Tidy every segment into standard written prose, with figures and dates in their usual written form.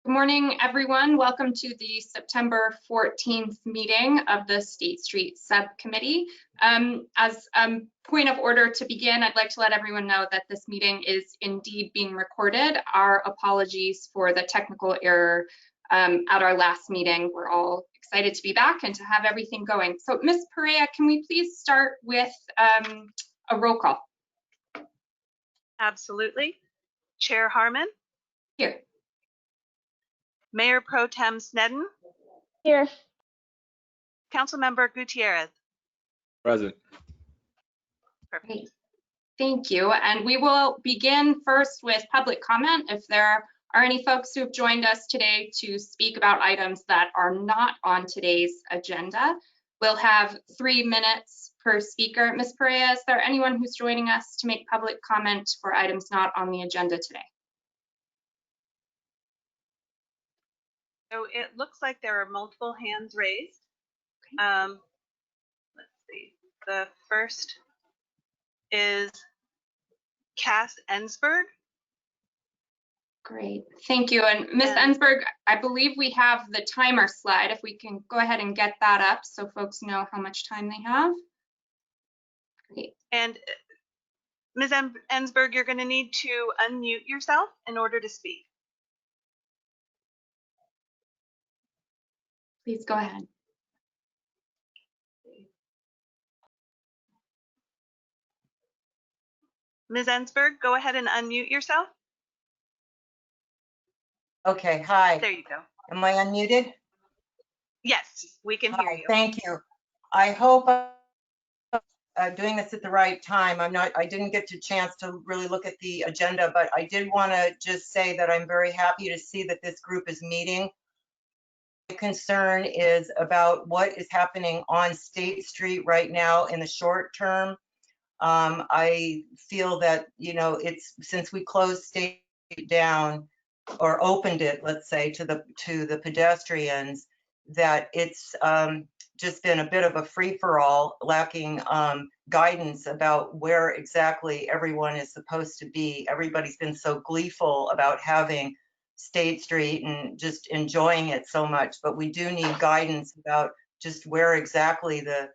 Good morning, everyone. Welcome to the September 14th meeting of the State Street Subcommittee. As a point of order to begin, I'd like to let everyone know that this meeting is indeed being recorded. Our apologies for the technical error at our last meeting. We're all excited to be back and to have everything going. So, Ms. Perea, can we please start with a roll call? Absolutely. Chair Harmon? Here. Mayor Pro Tem Sneddon? Here. Councilmember Gutierrez? Present. Perfect. Great. Thank you. And we will begin first with public comment. If there are any folks who have joined us today to speak about items that are not on today's agenda, we'll have 3 minutes per speaker. Ms. Perea, is there anyone who's joining us to make public comment for items not on the agenda today? So it looks like there are multiple hands raised. Let's see. The first is Cass Ensberg. Great, thank you. And Ms. Ensberg, I believe we have the timer slide. If we can go ahead and get that up so folks know how much time they have. Great. And Ms. Ensberg, you're going to need to unmute yourself in order to speak. Please go ahead. Ms. Ensberg, go ahead and unmute yourself. Okay, hi. There you go. Am I unmuted? Yes, we can hear you. Thank you. I hope I'm doing this at the right time. I didn't get a chance to really look at the agenda, but I did want to just say that I'm very happy to see that this group is meeting. My concern is about what is happening on State Street right now in the short term. I feel that, it's since we closed State down or opened it, let's say, to the pedestrians, that it's just been a bit of a free-for-all, lacking guidance about where exactly everyone is supposed to be. Everybody's been so gleeful about having State Street and just enjoying it so much, but we do need guidance about just where exactly the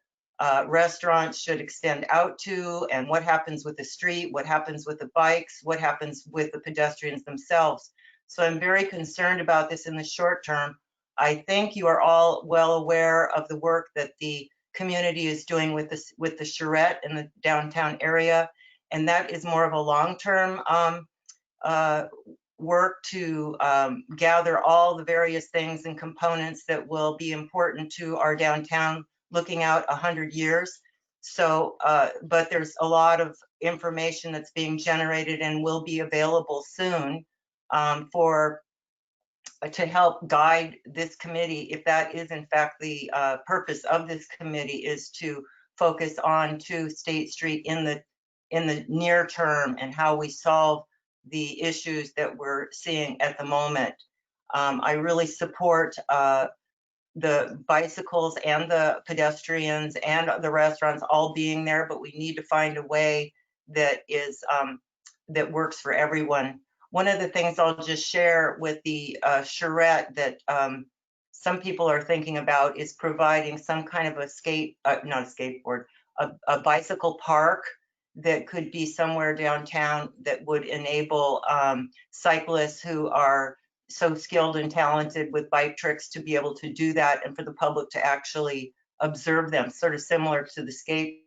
restaurants should extend out to, and what happens with the street, what happens with the bikes, what happens with the pedestrians themselves. So I'm very concerned about this in the short term. I think you are all well aware of the work that the community is doing with the charrette in the downtown area, and that is more of a long-term work to gather all the various things and components that will be important to our downtown looking out 100 years. So, but there's a lot of information that's being generated and will be available soon to help guide this committee, if that is in fact the purpose of this committee, is to focus on to State Street in the near term and how we solve the issues that we're seeing at the moment. I really support the bicycles and the pedestrians and the restaurants all being there, but we need to find a way that is that works for everyone. One of the things I'll just share with the charrette that some people are thinking about is providing some kind of a bicycle park that could be somewhere downtown that would enable cyclists who are so skilled and talented with bike tricks to be able to do that, and for the public to actually observe them, sort of similar to the skate.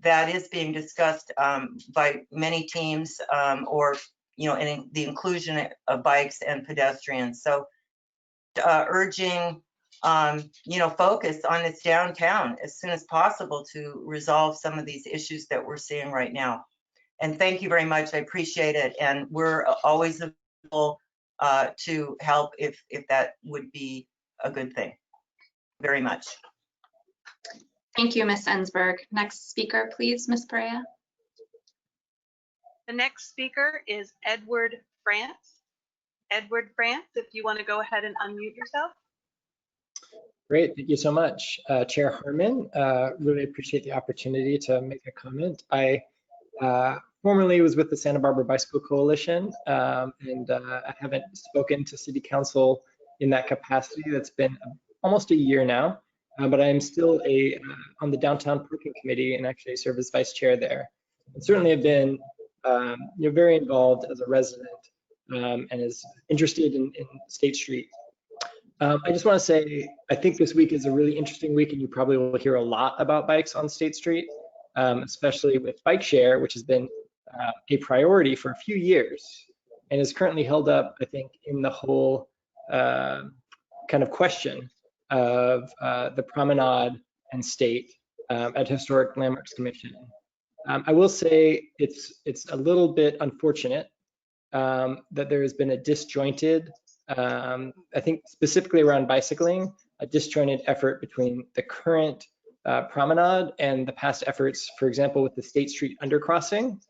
That is being discussed by many teams, or in the inclusion of bikes and pedestrians. So urging focus on this downtown as soon as possible to resolve some of these issues that we're seeing right now. And thank you very much. I appreciate it. And we're always available to help if that would be a good thing. Very much. Thank you, Ms. Ensberg. Next speaker, please, Ms. Perea. The next speaker is Edward France. Edward France, if you want to go ahead and unmute yourself. Great, thank you so much, Chair Harmon. Really appreciate the opportunity to make a comment. I formerly was with the Santa Barbara Bicycle Coalition, and I haven't spoken to City Council in that capacity. That's been almost a year now, but I am still on the Downtown Parking Committee and actually serve as vice chair there. And certainly have been very involved as a resident and is interested in State Street. I just want to say, I think this week is a really interesting week, and you probably will hear a lot about bikes on State Street, especially with bike share, which has been a priority for a few years and is currently held up, I think, in the whole kind of question of the promenade and State at Historic Landmarks Commission. I will say it's a little bit unfortunate that there has been a disjointed, I think specifically around bicycling, a disjointed effort between the current promenade and the past efforts, for example, with the State Street undercrossing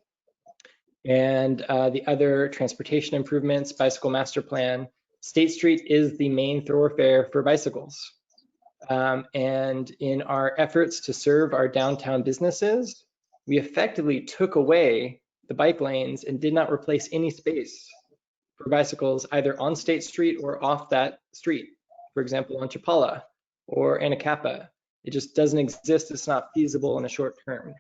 and the other transportation improvements, bicycle master plan. State Street is the main thoroughfare for bicycles. And in our efforts to serve our downtown businesses, we effectively took away the bike lanes and did not replace any space for bicycles either on State Street or off that street. For example, on Chapala or Anacapa. It just doesn't exist. It's not feasible in a short term.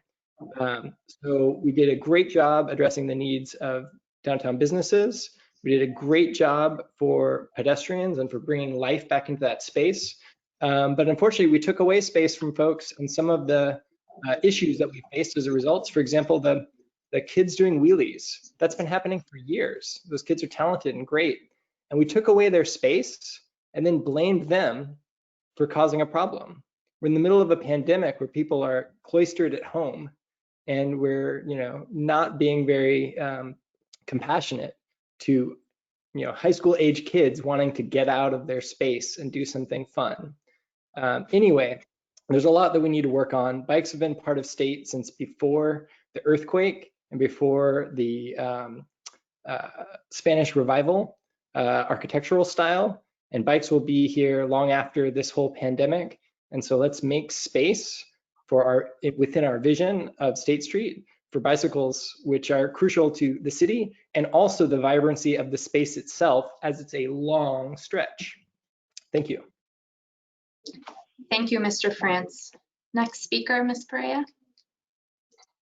So we did a great job addressing the needs of downtown businesses. We did a great job for pedestrians and for bringing life back into that space. But unfortunately, we took away space from folks and some of the issues that we faced as a result. For example, the kids doing wheelies. That's been happening for years. Those kids are talented and great. And we took away their space and then blamed them for causing a problem. We're in the middle of a pandemic where people are cloistered at home and we're, not being very compassionate to, high school age kids wanting to get out of their space and do something fun. Anyway, there's a lot that we need to work on. Bikes have been part of State since before the earthquake and before the Spanish revival architectural style, and bikes will be here long after this whole pandemic. And so let's make space for within our vision of State Street for bicycles, which are crucial to the city and also the vibrancy of the space itself as it's a long stretch. Thank you. Thank you, Mr. France. Next speaker, Ms. Perea.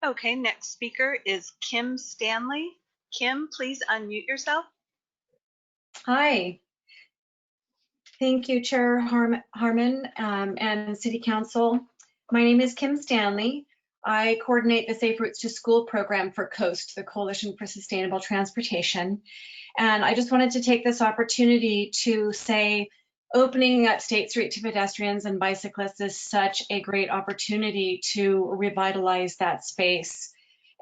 Okay, next speaker is Kim Stanley. Kim, please unmute yourself. Hi. Thank you, Chair Harmon and City Council. My name is Kim Stanley. I coordinate the Safe Routes to School program for COAST, the Coalition for Sustainable Transportation. And I just wanted to take this opportunity to say, opening up State Street to pedestrians and bicyclists is such a great opportunity to revitalize that space.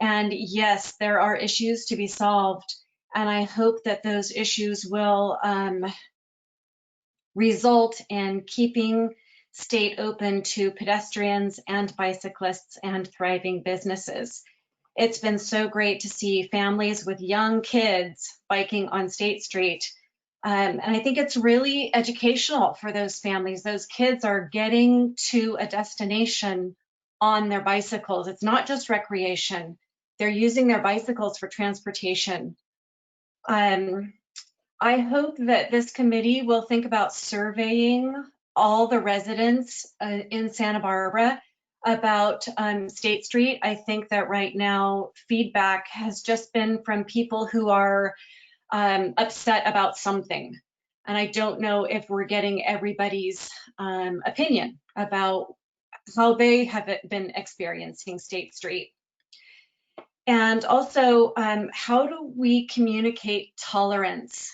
And yes, there are issues to be solved, and I hope that those issues will result in keeping State open to pedestrians and bicyclists and thriving businesses. It's been so great to see families with young kids biking on State Street. And I think it's really educational for those families. Those kids are getting to a destination on their bicycles. It's not just recreation. They're using their bicycles for transportation. I hope that this committee will think about surveying all the residents in Santa Barbara about State Street. I think that right now feedback has just been from people who are upset about something. And I don't know if we're getting everybody's opinion about how they have been experiencing State Street. And also, how do we communicate tolerance?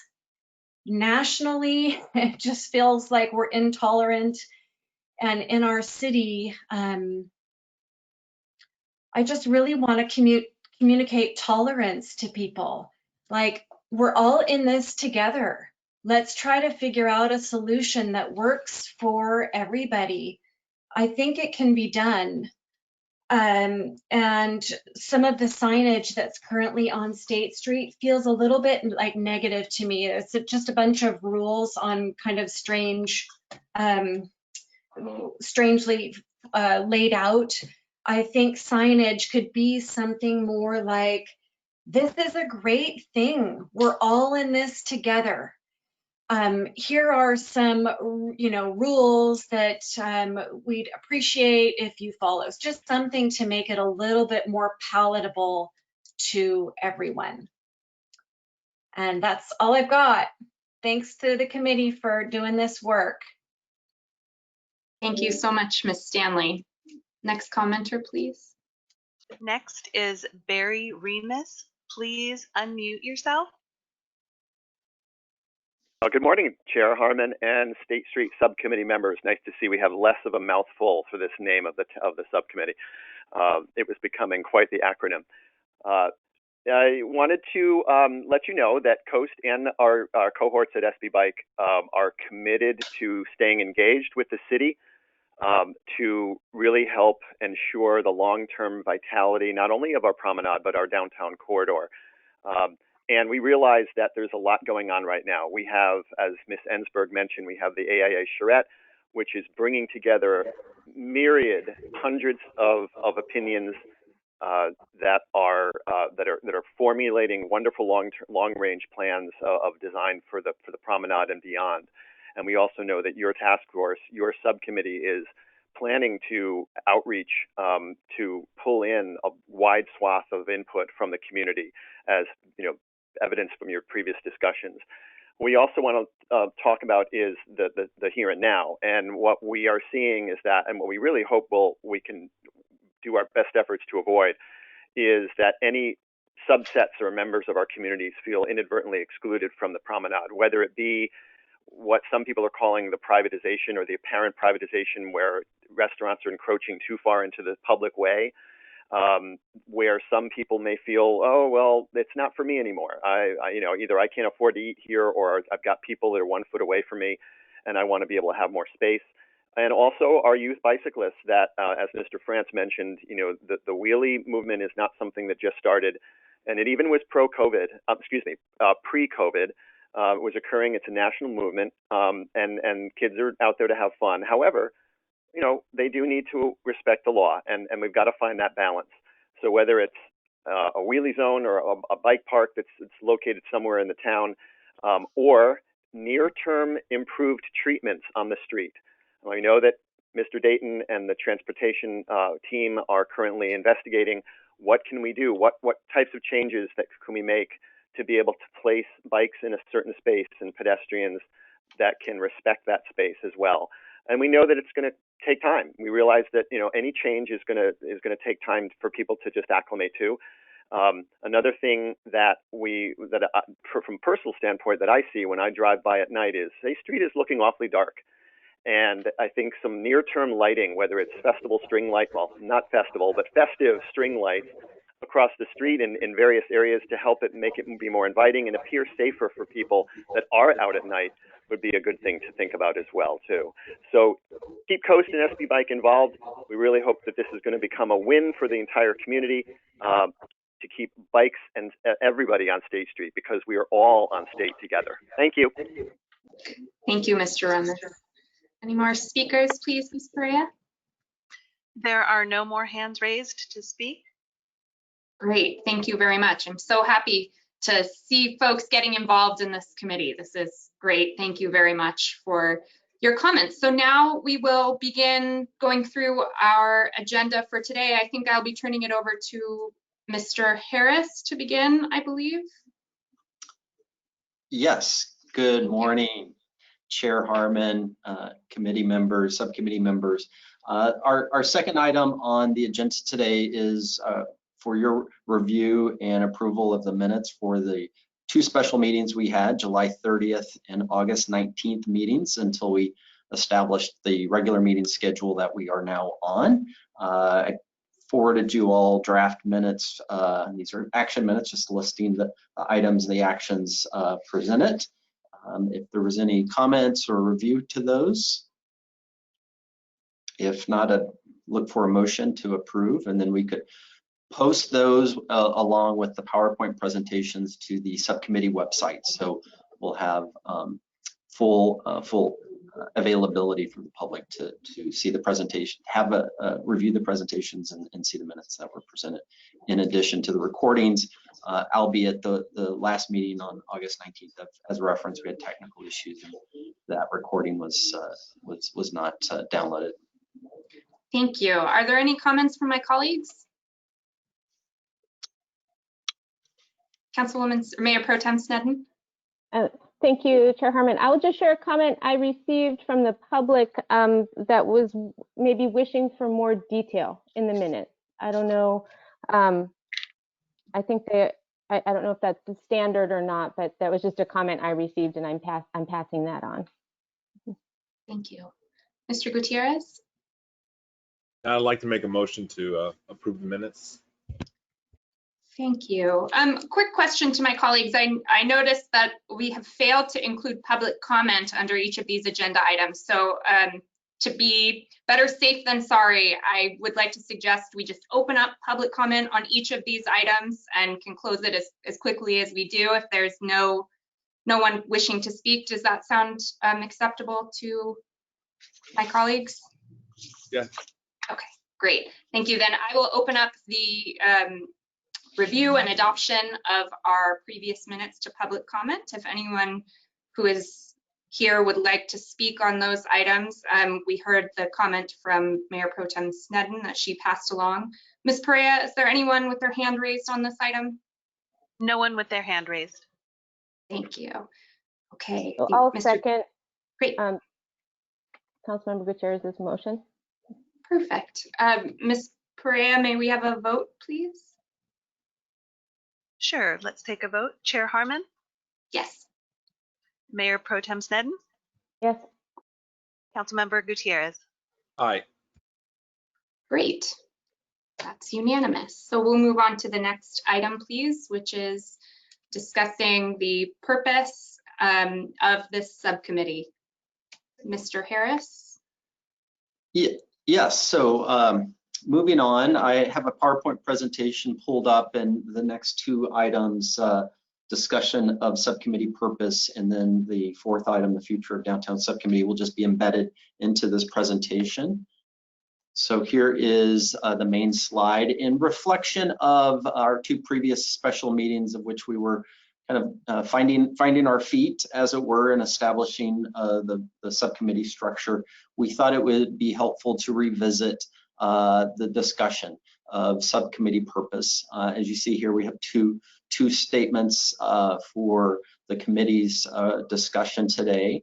Nationally, it just feels like we're intolerant. And in our city, I just really want to communicate tolerance to people. Like, we're all in this together. Let's try to figure out a solution that works for everybody. I think it can be done. And some of the signage that's currently on State Street feels a little bit like negative to me. It's just a bunch of rules on kind of strangely laid out. I think signage could be something more like This is a great thing. We're all in this together. Here are some, rules that we'd appreciate if you follow. It's just something to make it a little bit more palatable to everyone. And that's all I've got. Thanks to the committee for doing this work. Thank you so much, Ms. Stanley. Next commenter, please. Next is Barry Remus. Please unmute yourself. Good morning, Chair Harmon and State Street Subcommittee members. Nice to see we have less of a mouthful for this name of the subcommittee. It was becoming quite the acronym. I wanted to let you know that Coast and our cohorts at SB Bike are committed to staying engaged with the city to really help ensure the long-term vitality, not only of our promenade, but our downtown corridor. And we realize that there's a lot going on right now. We have, as Ms. Ensberg mentioned, we have the AIA charrette, which is bringing together hundreds of opinions that are formulating wonderful long-range plans of design for the promenade and beyond. And we also know that your task force, your subcommittee, is planning to outreach to pull in a wide swath of input from the community, as evidence from your previous discussions. We also want to talk about is the here and now, and what we are seeing is that, and what we really hope we can do our best efforts to avoid, is that any subsets or members of our communities feel inadvertently excluded from the promenade, whether it be what some people are calling the privatization or the apparent privatization, where restaurants are encroaching too far into the public way, where some people may feel, oh, well, it's not for me anymore. Either I can't afford to eat here, or I've got people that are 1 foot away from me, and I want to be able to have more space. And also our youth bicyclists that, as Mr. France mentioned, the wheelie movement is not something that just started, and it even was pre-COVID, was occurring. It's a national movement, and kids are out there to have fun. However, they do need to respect the law, and we've got to find that balance. So whether it's a wheelie zone or a bike park that's located somewhere in the town, or near-term improved treatments on the street. I know that Mr. Dayton and the transportation team are currently investigating what can we do, what types of changes that can we make to be able to place bikes in a certain space and pedestrians that can respect that space as well. And we know that it's going to take time. We realize that any change is going to take time for people to just acclimate to. Another thing that from a personal standpoint that I see when I drive by at night is State Street is looking awfully dark. And I think some near-term lighting, whether it's festival string light, well, not festival, but festive string lights across the street in various areas to help it make it be more inviting and appear safer for people that are out at night would be a good thing to think about as well, too. So keep Coast and SB Bike involved. We really hope that this is going to become a win for the entire community to keep bikes and everybody on State Street, because we are all on State together. Thank you. Thank you, Mr. Remus. Any more speakers, please, Ms. Perea? There are no more hands raised to speak. Great, thank you very much. I'm so happy to see folks getting involved in this committee. This is great. Thank you very much for your comments. So now we will begin going through our agenda for today. I think I'll be turning it over to Mr. Harris to begin, I believe. Yes, good morning, Chair Harmon, committee members, subcommittee members. Our second item on the agenda today is for your review and approval of the minutes for the two special meetings we had, July 30th and August 19th meetings, until we established the regular meeting schedule that we are now on. I forwarded you all draft minutes. These are action minutes, just listing the items, the actions presented. If there was any comments or review to those. If not, I'd look for a motion to approve, and then we could post those along with the PowerPoint presentations to the subcommittee website. So we'll have full availability for the public to see the presentation, have a review the presentations and see the minutes that were presented. In addition to the recordings, albeit the last meeting on August 19th, as a reference, we had technical issues and that recording was not downloaded. Thank you. Are there any comments from my colleagues? Councilwoman, Mayor Pro Tem Sneddon? Thank you, Chair Harmon. I will just share a comment I received from the public that was maybe wishing for more detail in the minutes. I don't know. I think that I don't know if that's the standard or not, but that was just a comment I received, and I'm passing that on. Thank you. Mr. Gutierrez? I'd like to make a motion to approve the minutes. Thank you. Quick question to my colleagues. I noticed that we have failed to include public comment under each of these agenda items. So to be better safe than sorry, I would like to suggest we just open up public comment on each of these items and can close it as quickly as we do if there's no one wishing to speak. Does that sound acceptable to my colleagues? Yeah. Okay, great. Thank you. Then I will open up the review and adoption of our previous minutes to public comment. If anyone who is here would like to speak on those items, we heard the comment from Mayor Pro Tem Sneddon that she passed along. Ms. Perea, is there anyone with their hand raised on this item? No one with their hand raised. Thank you. Okay. So I'll second. Great. Councilmember Gutierrez's motion. Perfect. Ms. Perea, may we have a vote, please? Sure, let's take a vote. Chair Harmon? Yes. Mayor Pro Tem Sneddon? Yes. Councilmember Gutierrez? Aye. Great. That's unanimous. So we'll move on to the next item, please, which is discussing the purpose of this subcommittee. Mr. Harris? Yes, so moving on, I have a PowerPoint presentation pulled up, and the next two items, discussion of subcommittee purpose, and then the fourth item, the future of downtown subcommittee, will just be embedded into this presentation. So here is the main slide in reflection of our two previous special meetings, of which we were kind of finding our feet, as it were, in establishing the subcommittee structure. We thought it would be helpful to revisit the discussion of subcommittee purpose. As you see here, we have two statements for the committee's discussion today.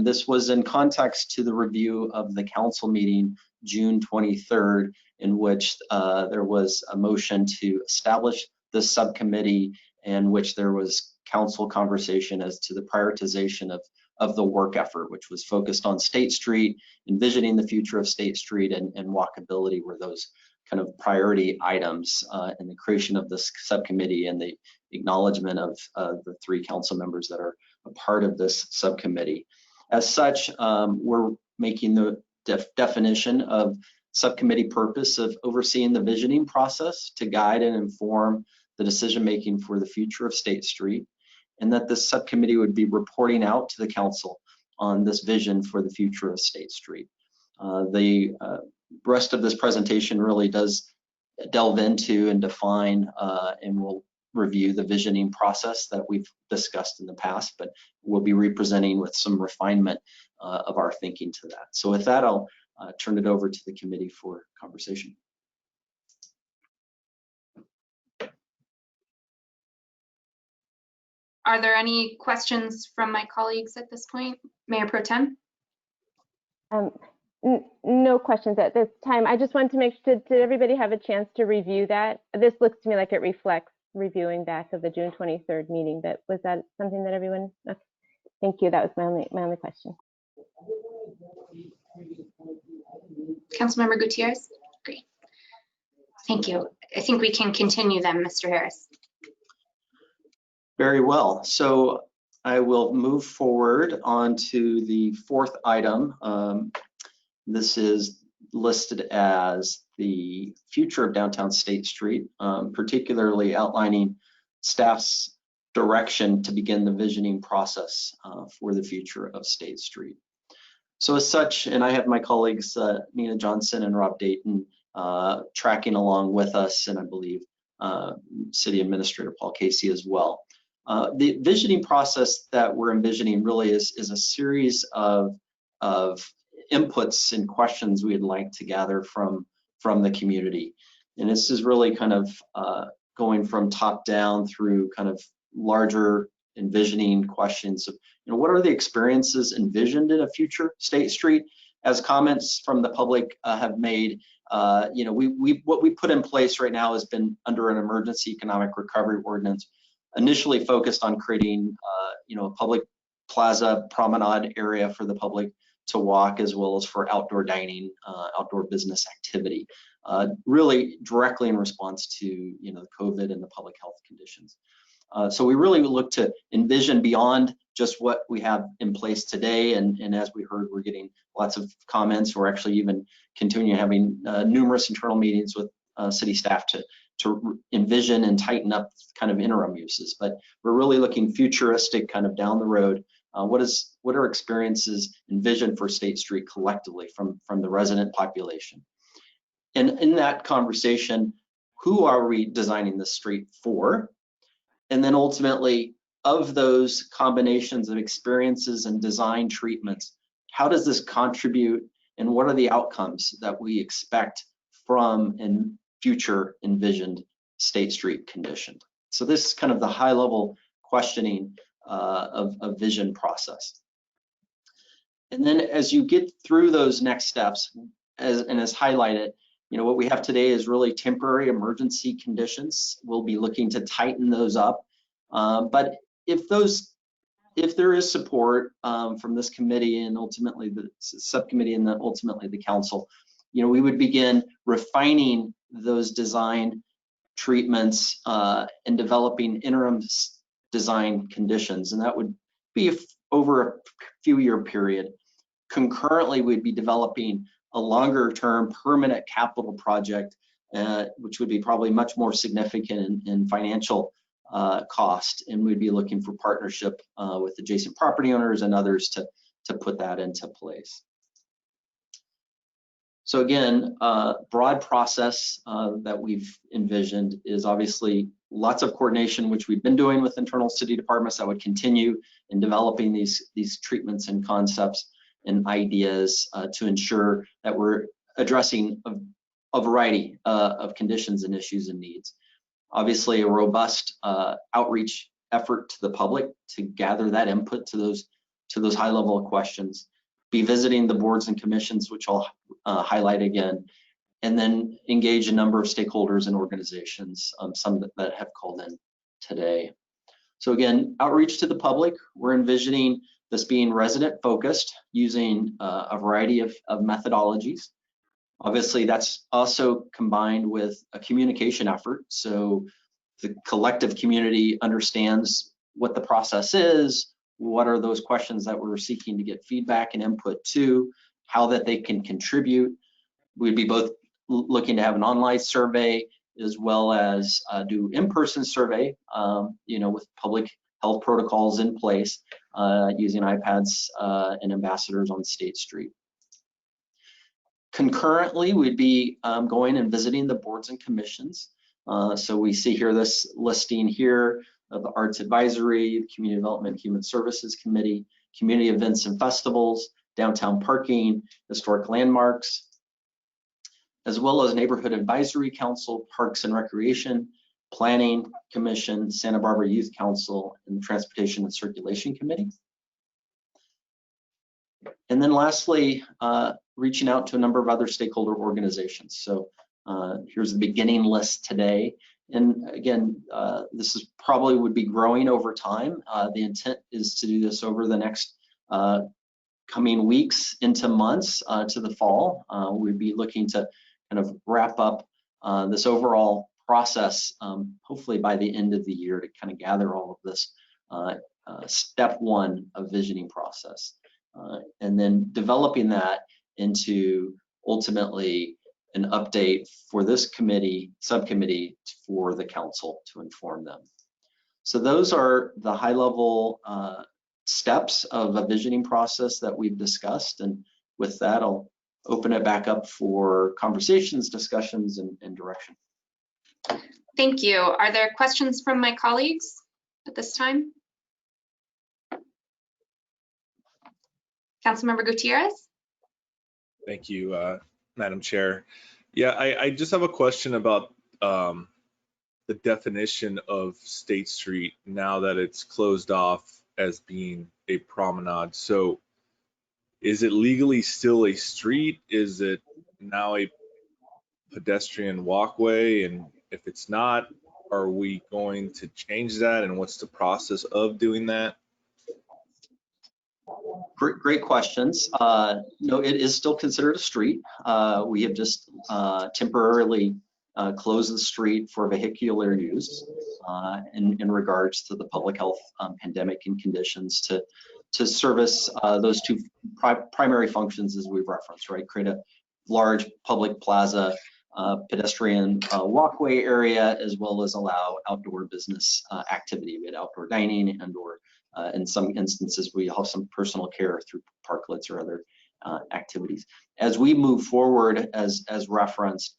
This was in context to the review of the council meeting June 23rd, in which there was a motion to establish the subcommittee, in which there was council conversation as to the prioritization of the work effort, which was focused on State Street, envisioning the future of State Street, and walkability were those kind of priority items in the creation of this subcommittee and the acknowledgement of the three council members that are a part of this subcommittee. As such, we're making the definition of subcommittee purpose of overseeing the visioning process to guide and inform the decision-making for the future of State Street, and that this subcommittee would be reporting out to the council on this vision for the future of State Street. The rest of this presentation really does delve into and define and will review the visioning process that we've discussed in the past, but we'll be representing with some refinement of our thinking to that. So with that, I'll turn it over to the committee for conversation. Are there any questions from my colleagues at this point? Mayor Pro Tem? No questions at this time. I just wanted to make sure, did everybody have a chance to review that? This looks to me like it reflects reviewing back of the June 23rd meeting, but was that something that everyone, okay. Thank you, that was my only question. Councilmember Gutierrez? Great. Thank you. I think we can continue then, Mr. Harris. Very well. So I will move forward on to the fourth item. This is listed as the future of downtown State Street, particularly outlining staff's direction to begin the visioning process for the future of State Street. So as such, and I have my colleagues Nina Johnson and Rob Dayton tracking along with us, and I believe City Administrator Paul Casey as well. The visioning process that we're envisioning really is a series of inputs and questions we'd like to gather from the community. And this is really kind of going from top down through kind of larger envisioning questions of, what are the experiences envisioned in a future State Street? As comments from the public have made, what we put in place right now has been under an emergency economic recovery ordinance, initially focused on creating, a public plaza promenade area for the public to walk, as well as for outdoor dining, outdoor business activity, really directly in response to, the COVID and the public health conditions. So we really look to envision beyond just what we have in place today. And as we heard, we're getting lots of comments. We're actually even continuing having numerous internal meetings with city staff to envision and tighten up kind of interim uses. But we're really looking futuristic kind of down the road. What are experiences envisioned for State Street collectively from the resident population? And in that conversation, who are we designing this street for? And then ultimately, of those combinations of experiences and design treatments, how does this contribute, and what are the outcomes that we expect from a future envisioned State Street condition? So this is kind of the high level questioning of vision process. And then as you get through those next steps, as highlighted, what we have today is really temporary emergency conditions. We'll be looking to tighten those up. But if there is support from this committee and ultimately the subcommittee and then ultimately the council, we would begin refining those design treatments and developing interim design conditions. And that would be over a few year period. Concurrently, we'd be developing a longer term permanent capital project, which would be probably much more significant in financial cost, and we'd be looking for partnership with adjacent property owners and others to put that into place. So again, broad process that we've envisioned is obviously lots of coordination, which we've been doing with internal city departments that would continue in developing these treatments and concepts and ideas to ensure that we're addressing a variety of conditions and issues and needs. Obviously, a robust outreach effort to the public to gather that input to those high level questions. Be visiting the boards and commissions, which I'll highlight again, and then engage a number of stakeholders and organizations, some that have called in today. So again, outreach to the public, we're envisioning this being resident focused using a variety of methodologies. Obviously, that's also combined with a communication effort. So the collective community understands what the process is, what are those questions that we're seeking to get feedback and input to, how that they can contribute. We'd be both looking to have an online survey as well as do in-person survey, with public health protocols in place using iPads and ambassadors on State Street. Concurrently, we'd be going and visiting the boards and commissions. So we see here this listing here of the Arts Advisory, the Community Development Human Services Committee, Community Events and Festivals, Downtown Parking, Historic Landmarks, as well as Neighborhood Advisory Council, Parks and Recreation, Planning Commission, Santa Barbara Youth Council, and the Transportation and Circulation Committee. And then lastly, reaching out to a number of other stakeholder organizations. So here's the beginning list today. And again, this is probably would be growing over time. The intent is to do this over the next coming weeks into months to the fall. We'd be looking to kind of wrap up this overall process, hopefully by the end of the year, to kind of gather all of this step one of visioning process. And then developing that into ultimately an update for this subcommittee for the council to inform them. So those are the high level steps of a visioning process that we've discussed. And with that, I'll open it back up for conversations, discussions, and direction. Thank you. Are there questions from my colleagues at this time? Councilmember Gutierrez? Thank you, Madam Chair. Yeah, I just have a question about the definition of State Street now that it's closed off as being a promenade. So is it legally still a street? Is it now a pedestrian walkway? And if it's not, are we going to change that? And what's the process of doing that? Great questions. No, it is still considered a street. We have just temporarily closed the street for vehicular use in regards to the public health pandemic and conditions to service those two primary functions as we've referenced, right? Create a large public plaza, pedestrian walkway area, as well as allow outdoor business activity, be it outdoor dining and or in some instances, we have some personal care through parklets or other activities. As we move forward, as referenced,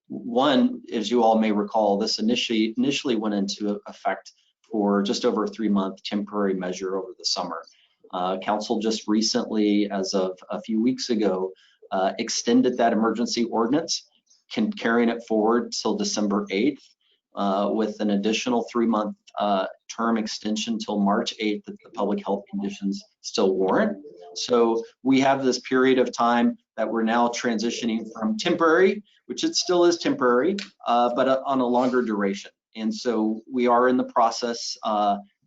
one, as you all may recall, this initially went into effect for just over a 3-month temporary measure over the summer. Council just recently, as of a few weeks ago, extended that emergency ordinance, carrying it forward till December 8th. With an additional 3-month term extension till March 8th if the public health conditions still warrant. So we have this period of time that we're now transitioning from temporary, which it still is temporary, but on a longer duration. And so we are in the process,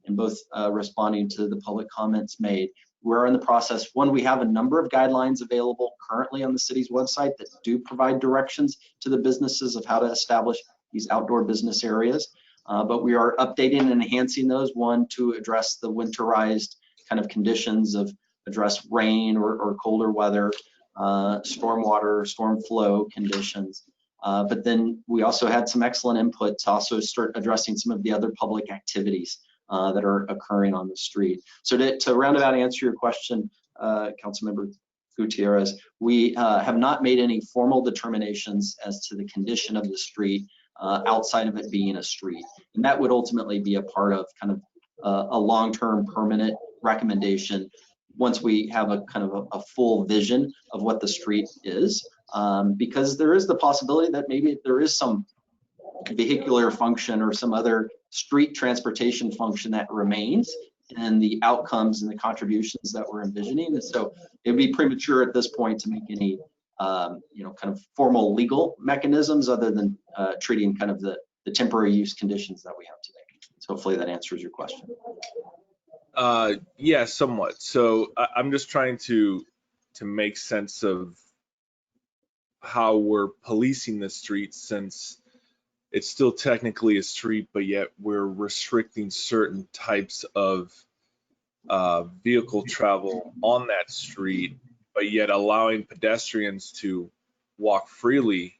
in both responding to the public comments made. We're in the process. One, we have a number of guidelines available currently on the city's website that do provide directions to the businesses of how to establish these outdoor business areas, but we are updating and enhancing those, one, to address the winterized kind of conditions of address rain or colder weather, stormwater, storm flow conditions. But then we also had some excellent input to also start addressing some of the other public activities that are occurring on the street. So to roundabout answer your question, Councilmember Gutierrez, we have not made any formal determinations as to the condition of the street outside of it being a street. And that would ultimately be a part of kind of a long-term permanent recommendation once we have a kind of a full vision of what the street is, because there is the possibility that maybe there is some vehicular function or some other street transportation function that remains and the outcomes and the contributions that we're envisioning. And so it would be premature at this point to make any kind of formal legal mechanisms other than treating kind of the temporary use conditions that we have today. So hopefully that answers your question. Yeah, somewhat. So I'm just trying to make sense of how we're policing the street, since it's still technically a street, but yet we're restricting certain types of vehicle travel on that street, but yet allowing pedestrians to walk freely.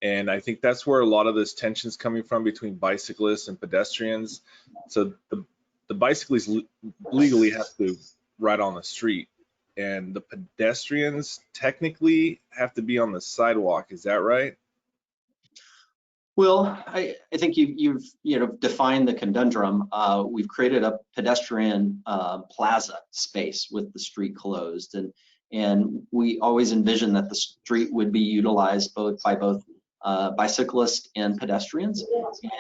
And I think that's where a lot of this tension is coming from between bicyclists and pedestrians. So the bicyclists legally have to ride on the street, and the pedestrians technically have to be on the sidewalk. Is that right? Well, I think you've defined the conundrum. We've created a pedestrian plaza space with the street closed, and we always envisioned that the street would be utilized by both bicyclists and pedestrians.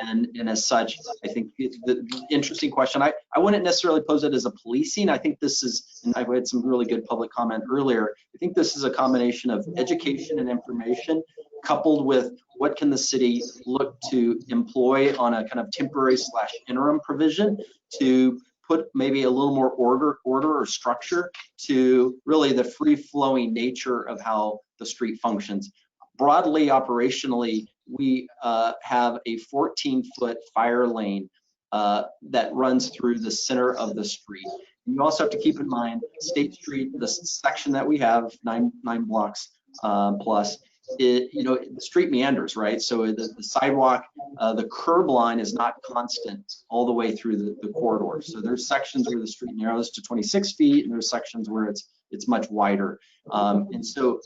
And as such, I think the interesting question, I wouldn't necessarily pose it as a policing. I think this is, and I've had some really good public comment earlier, I think this is a combination of education and information coupled with what can the city look to employ on a kind of temporary / interim provision to put maybe a little more order or structure to really the free-flowing nature of how the street functions. Broadly, operationally, we have a 14-foot fire lane that runs through the center of the street. And you also have to keep in mind State Street, the section that we have, nine blocks plus, the street meanders, right? So the sidewalk, the curb line is not constant all the way through the corridor. So there's sections where the street narrows to 26 feet, and there's sections where it's much wider. And so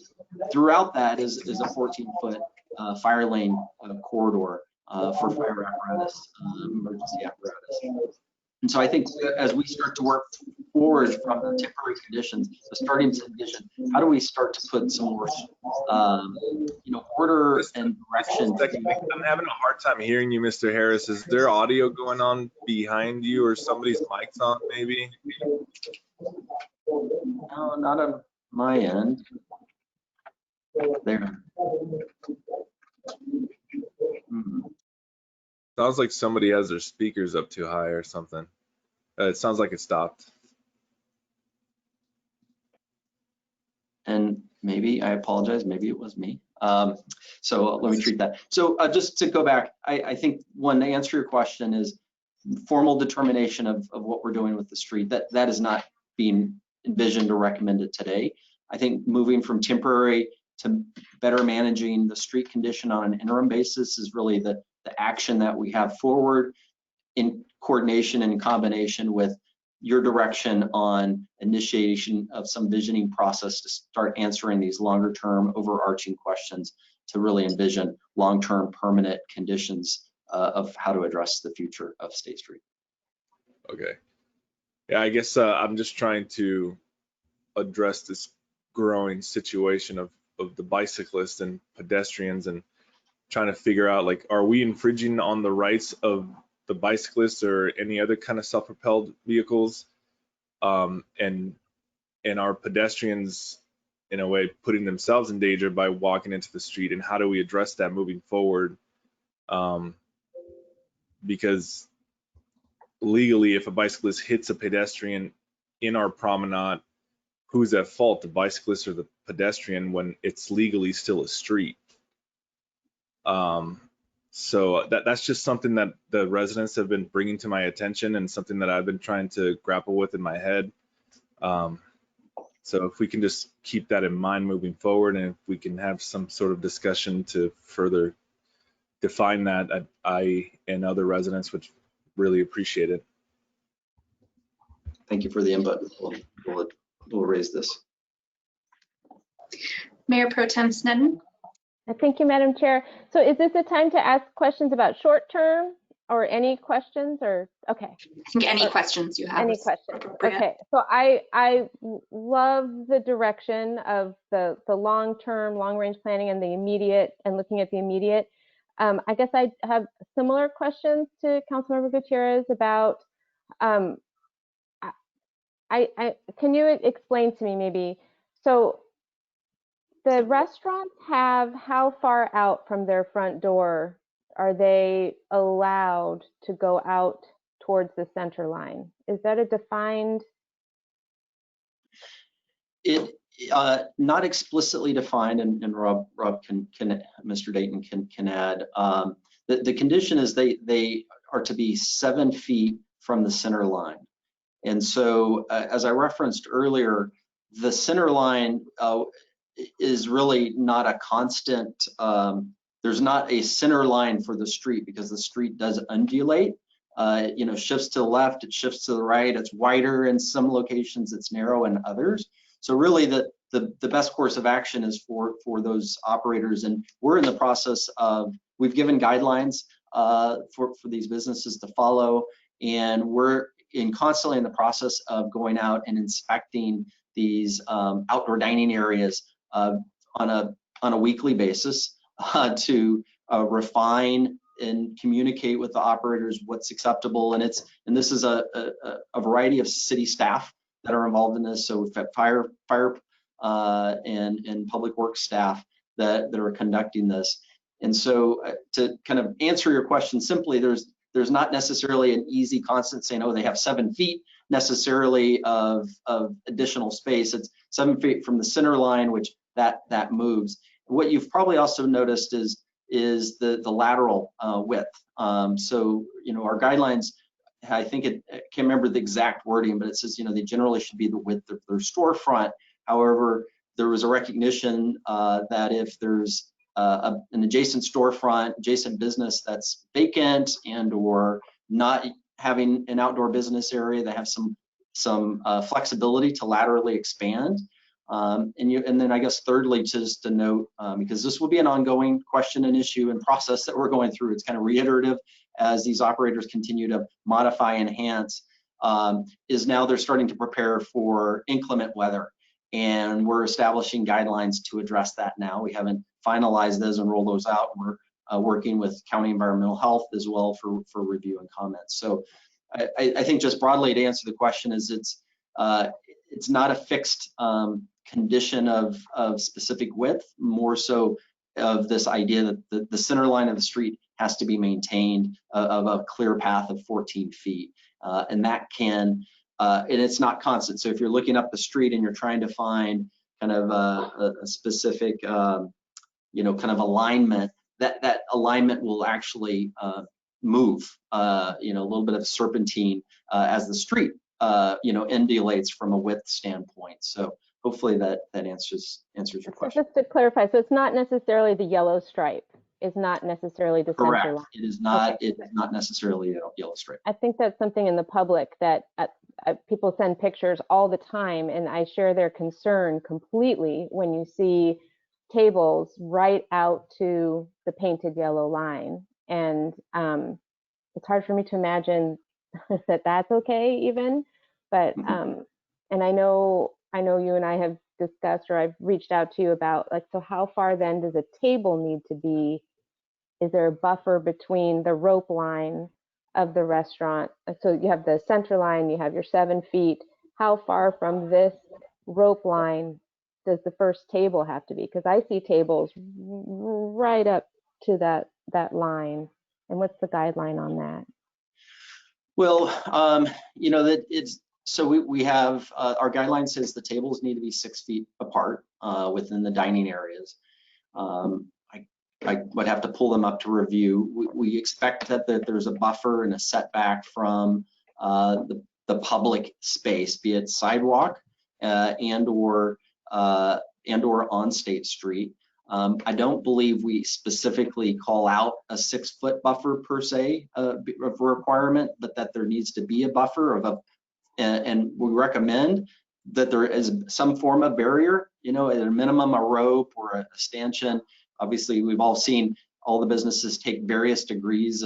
throughout that is a 14-foot fire lane corridor for fire apparatus, emergency apparatus. And so I think as we start to work forward from the temporary conditions, the starting to envision, how do we start to put some more, order and direction? I'm having a hard time hearing you, Mr. Harris. Is there audio going on behind you, or somebody's mic's on maybe? No, not on my end. There. Sounds like somebody has their speakers up too high or something. It sounds like it stopped. And maybe, I apologize, maybe it was me. So let me treat that. So just to go back, I think one, to answer your question, is formal determination of what we're doing with the street. That is not being envisioned or recommended today. I think moving from temporary to better managing the street condition on an interim basis is really the action that we have forward, in coordination and in combination with your direction on initiation of some visioning process to start answering these longer term overarching questions to really envision long-term permanent conditions of how to address the future of State Street. Okay. Yeah, I guess I'm just trying to address this growing situation of the bicyclists and pedestrians, and trying to figure out, like, are we infringing on the rights of the bicyclists or any other kind of self-propelled vehicles, and are pedestrians in a way putting themselves in danger by walking into the street, and how do we address that moving forward? Because legally, if a bicyclist hits a pedestrian in our promenade, who's at fault, the bicyclist or the pedestrian, when it's legally still a street? So that's just something that the residents have been bringing to my attention, and something that I've been trying to grapple with in my head. So if we can just keep that in mind moving forward, and if we can have some sort of discussion to further define that, I and other residents would really appreciate it. Thank you for the input. We'll raise this. Mayor Pro Tem Sneddon. Thank you, Madam Chair. So is this a time to ask questions about short term, or any questions, or, okay. I think any questions you have. Any questions, okay. So I love the direction of the long-term, long-range planning and the immediate, and looking at the immediate. I guess I have similar questions to Councilmember Gutierrez about, can you explain to me maybe, so the restaurants have, how far out from their front door are they allowed to go out towards the center line? Is that a defined? It not explicitly defined, and Rob can Mr. Dayton can add. The condition is they are to be 7 feet from the center line, and so as I referenced earlier, the center line is really not a constant. There's not a center line for the street, because the street does undulate. Shifts to the left, it shifts to the right. It's wider in some locations, it's narrow in others. So really, the best course of action is for those operators, and we're in the process of, we've given guidelines for these businesses to follow, and we're constantly in the process of going out and inspecting these outdoor dining areas on a weekly basis to refine and communicate with the operators what's acceptable. And this is a variety of city staff that are involved in this. So we've got fire and public works staff that are conducting this. And so to kind of answer your question simply, there's not necessarily an easy constant saying, oh, they have 7 feet necessarily of additional space. It's 7 feet from the center line, which that moves. What you've probably also noticed is the lateral width. So our guidelines, I think I can't remember the exact wording, but it says they generally should be the width of their storefront. However, there was a recognition that if there's an adjacent storefront, adjacent business that's vacant and or not having an outdoor business area, that have some flexibility to laterally expand. And then I guess thirdly, just to note, because this will be an ongoing question and issue and process that we're going through, it's kind of reiterative as these operators continue to modify, enhance, is now they're starting to prepare for inclement weather. And we're establishing guidelines to address that now. We haven't finalized those and rolled those out. We're working with county environmental health as well for review and comments. So I think just broadly to answer the question is it's not a fixed condition of specific width, more so of this idea that the center line of the street has to be maintained of a clear path of 14 feet. And that can, and it's not constant. So if you're looking up the street and you're trying to find kind of a specific, kind of alignment, that alignment will actually move, a little bit of serpentine as the street, undulates from a width standpoint. So hopefully that answers your question. Just to clarify, so it's not necessarily the yellow stripe. Is not necessarily the Correct. center line. It is not. Okay. It is not necessarily a yellow stripe. I think that's something in the public that people send pictures all the time, and I share their concern completely when you see tables right out to the painted yellow line, and it's hard for me to imagine that that's okay even. But and I know you and I have discussed, or I've reached out to you about, like, so how far then does a table need to be? Is there a buffer between the rope line of the restaurant? So you have the center line, you have your 7 feet. How far from this rope line does the first table have to be? Because I see tables right up to that line. And what's the guideline on that? Well, that it's, so we have, our guideline says the tables need to be 6 feet apart within the dining areas. I would have to pull them up to review. We expect that there's a buffer and a setback from the public space, be it sidewalk and or on State Street. I don't believe we specifically call out a 6 foot buffer per se of requirement, but that there needs to be a buffer and we recommend that there is some form of barrier, at a minimum a rope or a stanchion. Obviously, we've all seen all the businesses take various degrees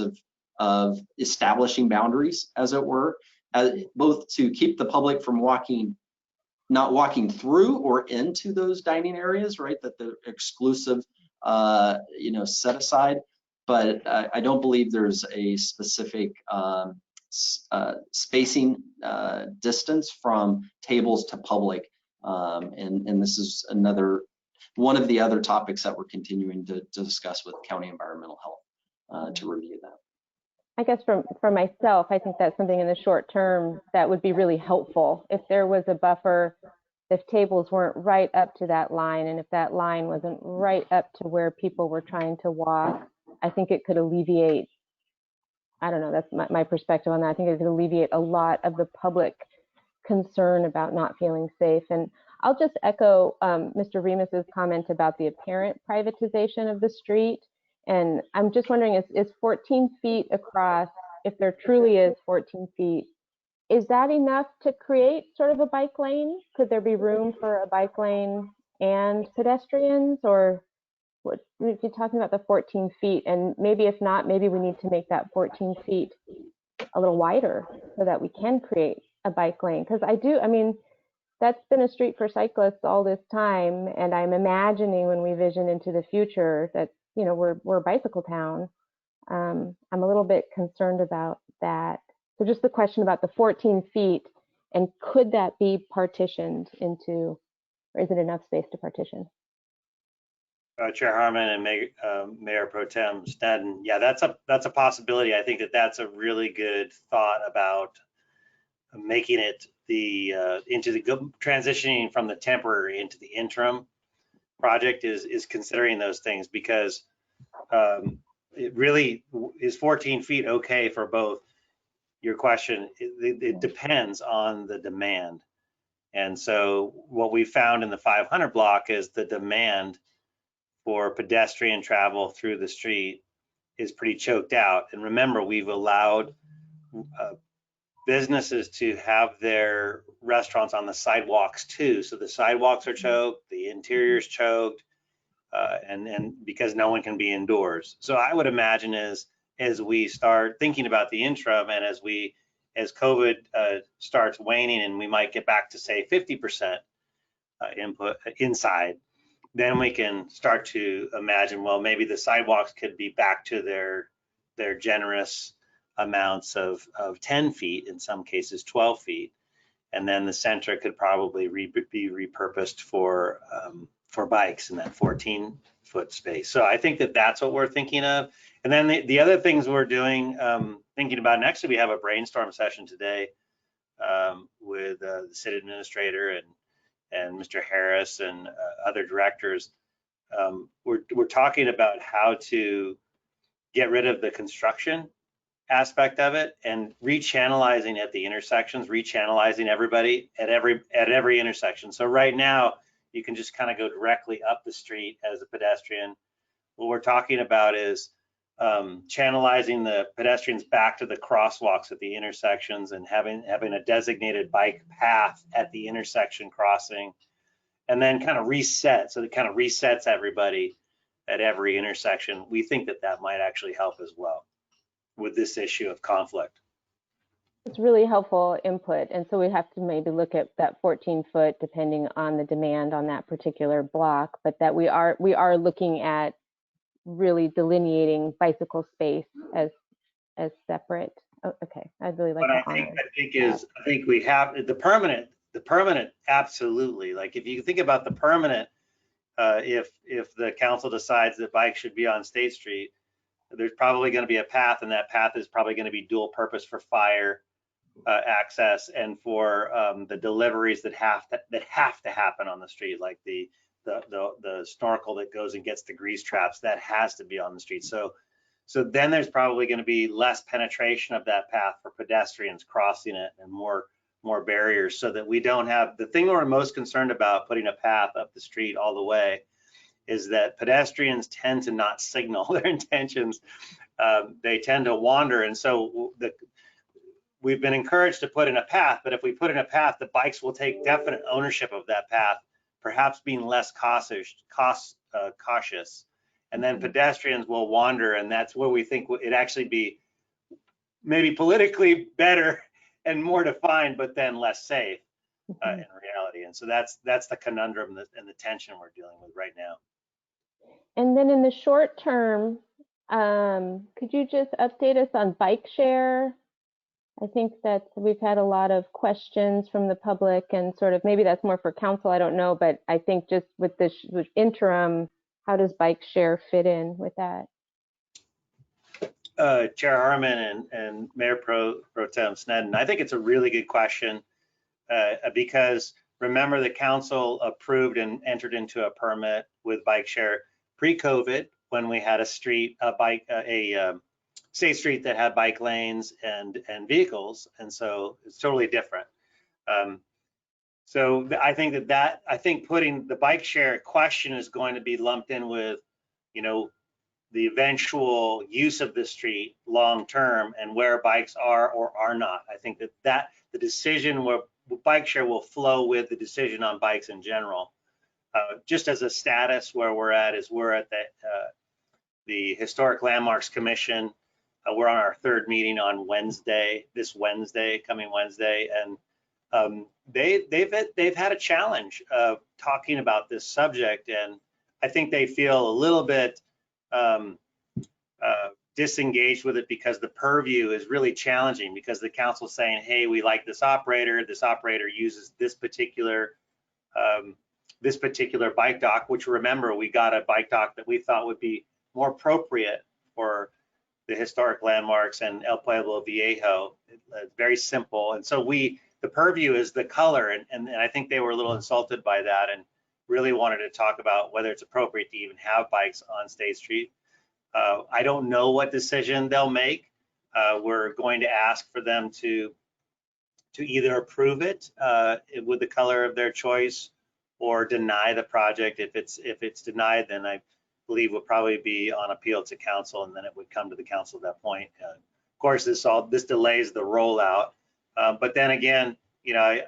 of establishing boundaries, as it were, both to keep the public from not walking through or into those dining areas, right? That the exclusive, set aside. But I don't believe there's a specific spacing distance from tables to public, and this is one of the other topics that we're continuing to discuss with county environmental health to review that. I guess for myself, I think that's something in the short term that would be really helpful. If there was a buffer, if tables weren't right up to that line, and if that line wasn't right up to where people were trying to walk, I think it could alleviate, I don't know, that's my perspective on that. I think it could alleviate a lot of the public concern about not feeling safe. And I'll just echo Mr. Remus's comment about the apparent privatization of the street. And I'm just wondering, is 14 feet across, if there truly is 14 feet, is that enough to create sort of a bike lane? Could there be room for a bike lane and pedestrians? Or what, if you're talking about the 14 feet, and maybe if not, maybe we need to make that 14 feet a little wider so that we can create a bike lane. Because that's been a street for cyclists all this time, and I'm imagining when we vision into the future that we're a bicycle town. I'm a little bit concerned about that. So just the question about the 14 feet, and could that be partitioned into, or is it enough space to partition? Chair Harmon and Mayor Pro Tem Snedden, yeah, that's a possibility. I think that's a really good thought about making it transitioning from the temporary into the interim project is considering those things, because it really is 14 feet okay for both. Your question, it depends on the demand. And so what we found in the 500 block is the demand for pedestrian travel through the street is pretty choked out. And remember, we've allowed businesses to have their restaurants on the sidewalks too. So the sidewalks are choked, the interior's choked, and because no one can be indoors. So I would imagine as we start thinking about the interim and as COVID starts waning and we might get back to say 50% input inside, then we can start to imagine, well, maybe the sidewalks could be back to their generous amounts of 10 feet, in some cases 12 feet. And then the center could probably be repurposed for bikes in that 14-foot space. So I think that that's what we're thinking of. And then the other things we're doing, thinking about next, we have a brainstorm session today with the city administrator and Mr. Harris and other directors. We're talking about how to get rid of the construction aspect of it and rechannelizing at the intersections, rechannelizing everybody at every intersection. So right now you can just kind of go directly up the street as a pedestrian. What we're talking about is channelizing the pedestrians back to the crosswalks at the intersections and having a designated bike path at the intersection crossing, and then kind of reset. So it kind of resets everybody at every intersection. We think that that might actually help as well with this issue of conflict. It's really helpful input. And so we have to maybe look at that 14-foot depending on the demand on that particular block, but that we are looking at really delineating bicycle space as separate. Oh, okay, I'd really like to honor. I think we have the permanent, absolutely. Like if you think about the permanent, if the council decides that bikes should be on State Street, there's probably going to be a path, and that path is probably going to be dual purpose for fire access and for the deliveries that have to happen on the street, like the snorkel that goes and gets the grease traps, that has to be on the street. So then there's probably going to be less penetration of that path for pedestrians crossing it and more barriers, so that we don't have the thing we're most concerned about putting a path up the street all the way is that pedestrians tend to not signal their intentions. They tend to wander. And so we've been encouraged to put in a path, but if we put in a path, the bikes will take definite ownership of that path, perhaps being less cautious. And then pedestrians will wander, and that's where we think it actually be maybe politically better and more defined, but then less safe in reality. And so that's the conundrum and the tension we're dealing with right now. And then in the short term, could you just update us on bike share? I think that we've had a lot of questions from the public, and sort of maybe that's more for council, I don't know, but I think just with this interim, how does bike share fit in with that? Chair Harmon and Mayor Pro Tem Sneddon, I think it's a really good question because remember the council approved and entered into a permit with bike share pre-COVID when we had a State street that had bike lanes and vehicles, and so it's totally different. So I think putting the bike share question is going to be lumped in with, the eventual use of the street long term and where bikes are or are not. I think that the decision where bike share will flow with the decision on bikes in general. Just as a status, where we're at the Historic Landmarks Commission. We're on our third meeting on coming Wednesday, and they've had a challenge of talking about this subject, and I think they feel a little bit disengaged with it because the purview is really challenging, because the council's saying, hey, we like this operator uses this particular bike dock, which, remember, we got a bike dock that we thought would be more appropriate for the historic landmarks and El Pueblo Viejo. It's very simple. And so the purview is the color. And I think they were a little insulted by that and really wanted to talk about whether it's appropriate to even have bikes on State Street. I don't know what decision they'll make. We're going to ask for them to either approve it with the color of their choice or deny the project. If it's denied, then believe would probably be on appeal to council, and then it would come to the council at that point. Of course, this delays the rollout. But then again, you know,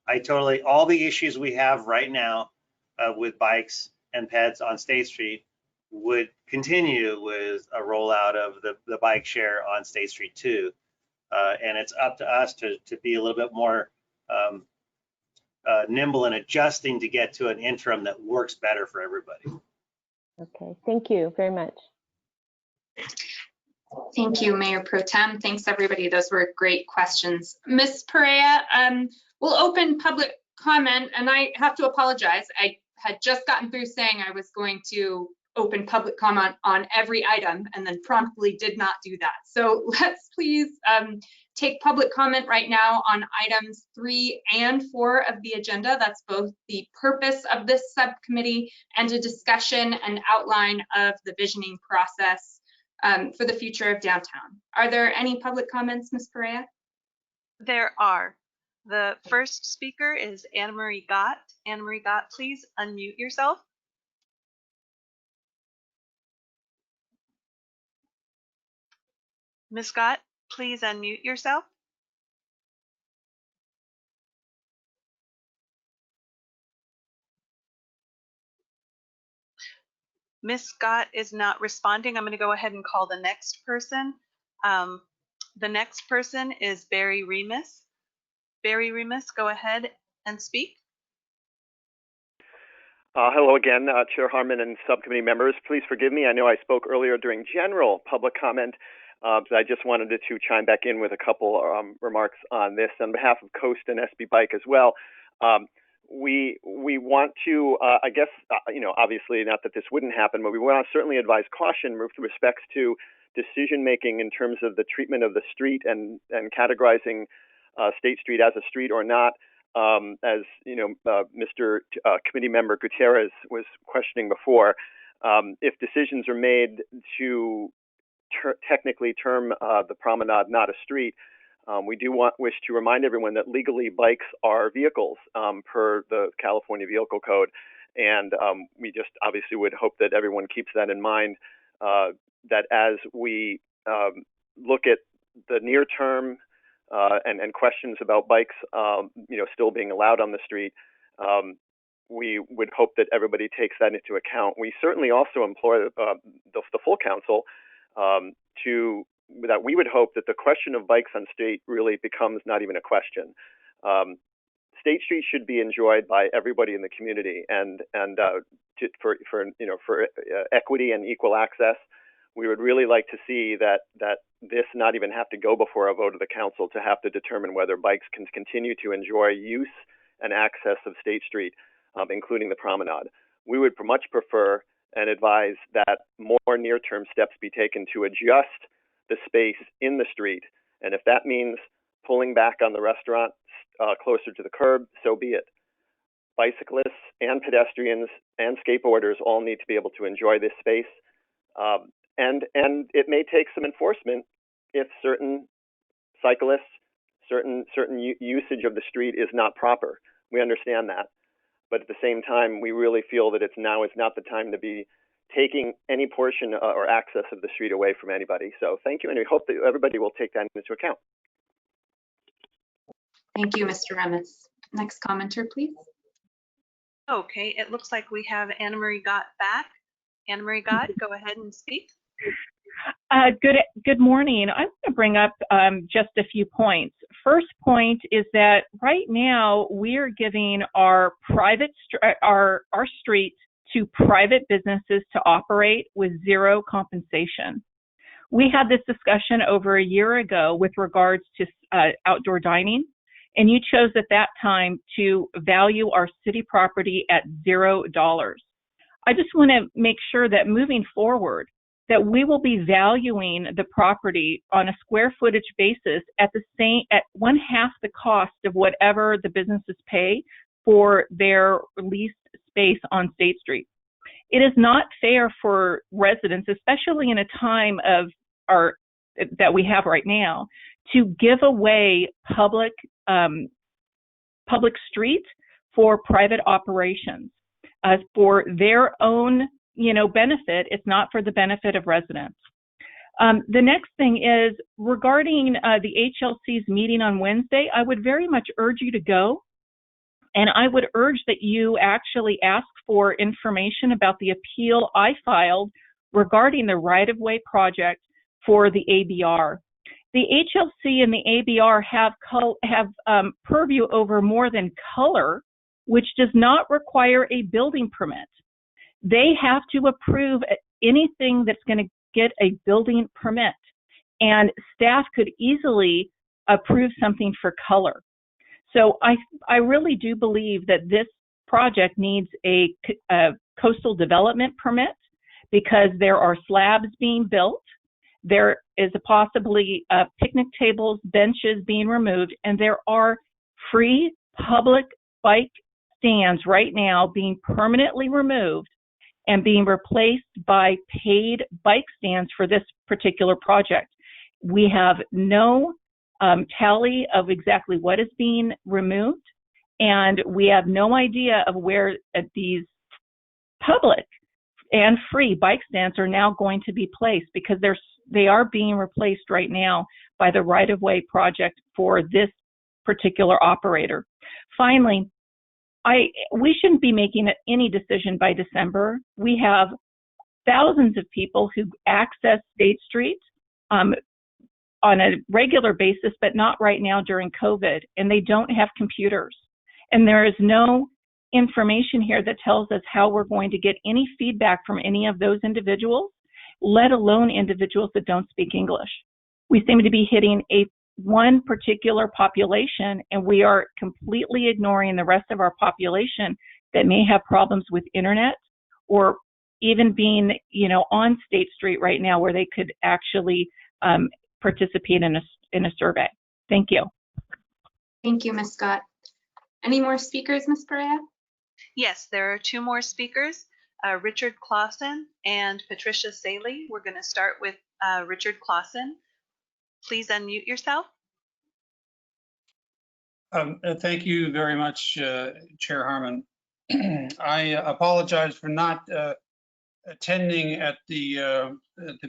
I totally, all the issues we have right now with bikes and pets on State Street would continue with a rollout of the bike share on State Street too. And it's up to us to be a little bit more nimble and adjusting to get to an interim that works better for everybody. Okay, thank you very much. Thank you, Mayor Pro Tem. Thanks, everybody. Those were great questions. Ms. Perea, we'll open public comment, and I have to apologize. I had just gotten through saying I was going to open public comment on every item and then promptly did not do that. So let's please take public comment right now on items 3 and 4 of the agenda. That's both the purpose of this subcommittee and a discussion and outline of the visioning process for the future of downtown. Are there any public comments, Ms. Perea? There are. The first speaker is Anna Marie Gott. Anna Marie Gott, please unmute yourself. Ms. Scott, please unmute yourself. Ms. Scott is not responding. I'm going to go ahead and call the next person. The next person is Barry Remus. Barry Remus, go ahead and speak. Hello again, Chair Harmon and subcommittee members. Please forgive me. I know I spoke earlier during general public comment, but I just wanted to chime back in with a couple remarks on this on behalf of Coast and SB Bike as well. We want to, I guess, you know, obviously not that this wouldn't happen, but we want to certainly advise caution with respects to decision making in terms of the treatment of the street and categorizing State Street as a street or not. As you know, Mr. Committee Member Gutierrez was questioning before, if decisions are made to technically term the promenade not a street, we do wish to remind everyone that legally bikes are vehicles per the California Vehicle Code, and we just obviously would hope that everyone keeps that in mind, that as we look at the near term and questions about bikes, you know, still being allowed on the street, we would hope that everybody takes that into account. We certainly also implore the full council that we would hope that the question of bikes on State really becomes not even a question. State Street should be enjoyed by everybody in the community, and for equity and equal access. We would really like to see that this not even have to go before a vote of the council to have to determine whether bikes can continue to enjoy use and access of State Street, including the promenade. We would much prefer and advise that more near-term steps be taken to adjust the space in the street. And if that means pulling back on the restaurant closer to the curb, so be it. Bicyclists and pedestrians and skateboarders all need to be able to enjoy this space. And it may take some enforcement if certain cyclists, certain usage of the street is not proper. We understand that. But at the same time, we really feel that now is not the time to be taking any portion or access of the street away from anybody. So thank you, and we hope that everybody will take that into account. Thank you, Mr. Remus. Next commenter, please. Okay, it looks like we have Anna Marie Gott back. Anna Marie Gott, go ahead and speak. Good morning. I'm going to bring up just a few points. First point is that right now we're giving our our streets to private businesses to operate with zero compensation. We had this discussion over a year ago with regards to outdoor dining, and you chose at that time to value our city property at $0. I just want to make sure that moving forward, that we will be valuing the property on a square footage basis at 1/2 the cost of whatever the businesses pay for their leased space on State Street. It is not fair for residents, especially in a time of that we have right now, to give away public streets for private operations for their own benefit. It's not for the benefit of residents. The next thing is regarding the HLC's meeting on Wednesday. I would very much urge you to go. And I would urge that you actually ask for information about the appeal I filed regarding the right-of-way project for the ABR. The HLC and the ABR have purview over more than color, which does not require a building permit. They have to approve anything that's going to get a building permit, and staff could easily approve something for color. So I really do believe that this project needs a coastal development permit because there are slabs being built. There is possibly picnic tables, benches being removed, and there are free public bike stands right now being permanently removed and being replaced by paid bike stands for this particular project. We have no tally of exactly what is being removed, and we have no idea of where these public and free bike stands are now going to be placed, because they are being replaced right now by the right-of-way project for this particular operator. Finally, we shouldn't be making any decision by December. We have thousands of people who access State Street on a regular basis, but not right now during COVID, and they don't have computers. And there is no information here that tells us how we're going to get any feedback from any of those individuals, let alone individuals that don't speak English. We seem to be hitting one particular population, and we are completely ignoring the rest of our population that may have problems with internet, or even being, on State Street right now where they could actually participate in a survey. Thank you. Thank you, Ms. Scott. Any more speakers, Ms. Perea? Yes, there are two more speakers, Richard Clausen and Patricia Saley. We're going to start with Richard Clausen. Please unmute yourself. Thank you very much, Chair Harmon. I apologize for not attending at the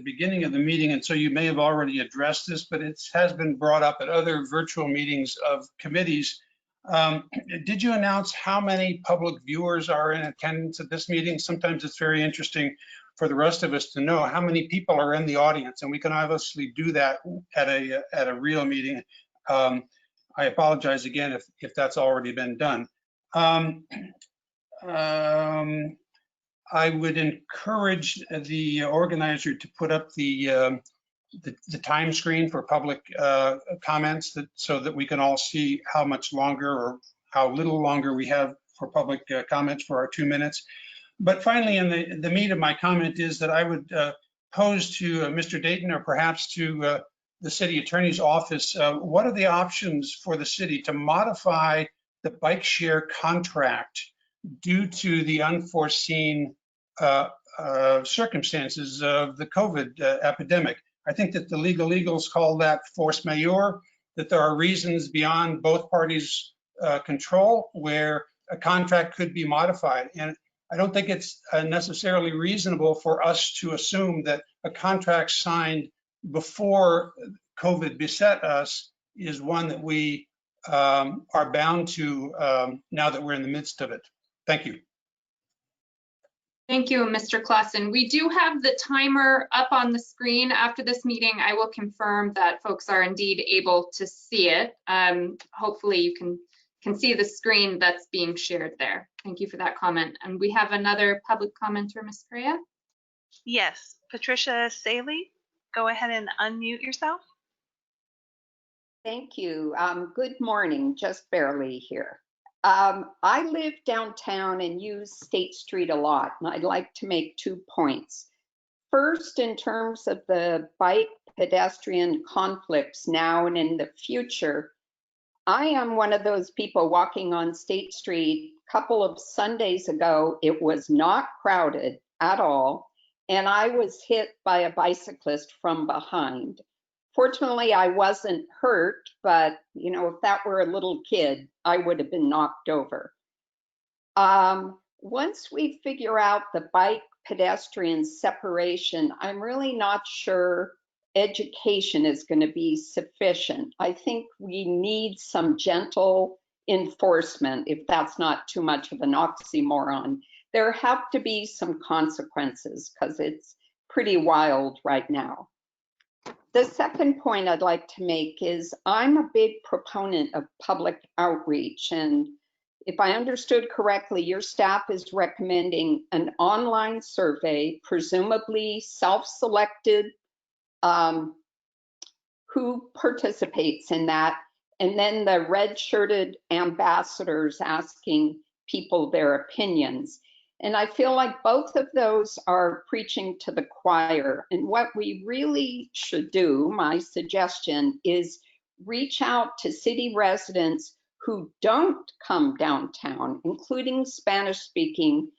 beginning of the meeting, and so you may have already addressed this, but it has been brought up at other virtual meetings of committees. Did you announce how many public viewers are in attendance at this meeting? Sometimes it's very interesting for the rest of us to know how many people are in the audience, and we can obviously do that at a real meeting. I apologize again if that's already been done. I would encourage the organizer to put up the time screen for public comments, so that we can all see how much longer or how little longer we have for public comments for our 2 minutes. But finally, in the meat of my comment is that I would pose to Mr. Dayton, or perhaps to the city attorney's office, what are the options for the city to modify the bike share contract due to the unforeseen circumstances of the COVID epidemic? I think that the legalese call that force majeure, that there are reasons beyond both parties' control where a contract could be modified. And I don't think it's necessarily reasonable for us to assume that a contract signed before COVID beset us is one that we are bound to now that we're in the midst of it. Thank you. Thank you, Mr. Clausen. We do have the timer up on the screen. After this meeting, I will confirm that folks are indeed able to see it. Hopefully you can see the screen that's being shared there. Thank you for that comment. And we have another public commenter, Ms. Perea. Yes, Patricia Saley, go ahead and unmute yourself. Thank you. Good morning, just barely here. I live downtown and use State Street a lot, and I'd like to make 2 points. First, in terms of the bike pedestrian conflicts now and in the future, I am one of those people walking on State Street. A couple of Sundays ago, it was not crowded at all, and I was hit by a bicyclist from behind. Fortunately, I wasn't hurt, but if that were a little kid, I would have been knocked over. Once we figure out the bike pedestrian separation, I'm really not sure education is going to be sufficient. I think we need some gentle enforcement, if that's not too much of an oxymoron. There have to be some consequences because it's pretty wild right now. The second point I'd like to make is I'm a big proponent of public outreach, and if I understood correctly, your staff is recommending an online survey, presumably self-selected, who participates in that, and then the red-shirted ambassadors asking people their opinions. And I feel like both of those are preaching to the choir. And what we really should do, my suggestion, is reach out to city residents who don't come downtown, including Spanish-speaking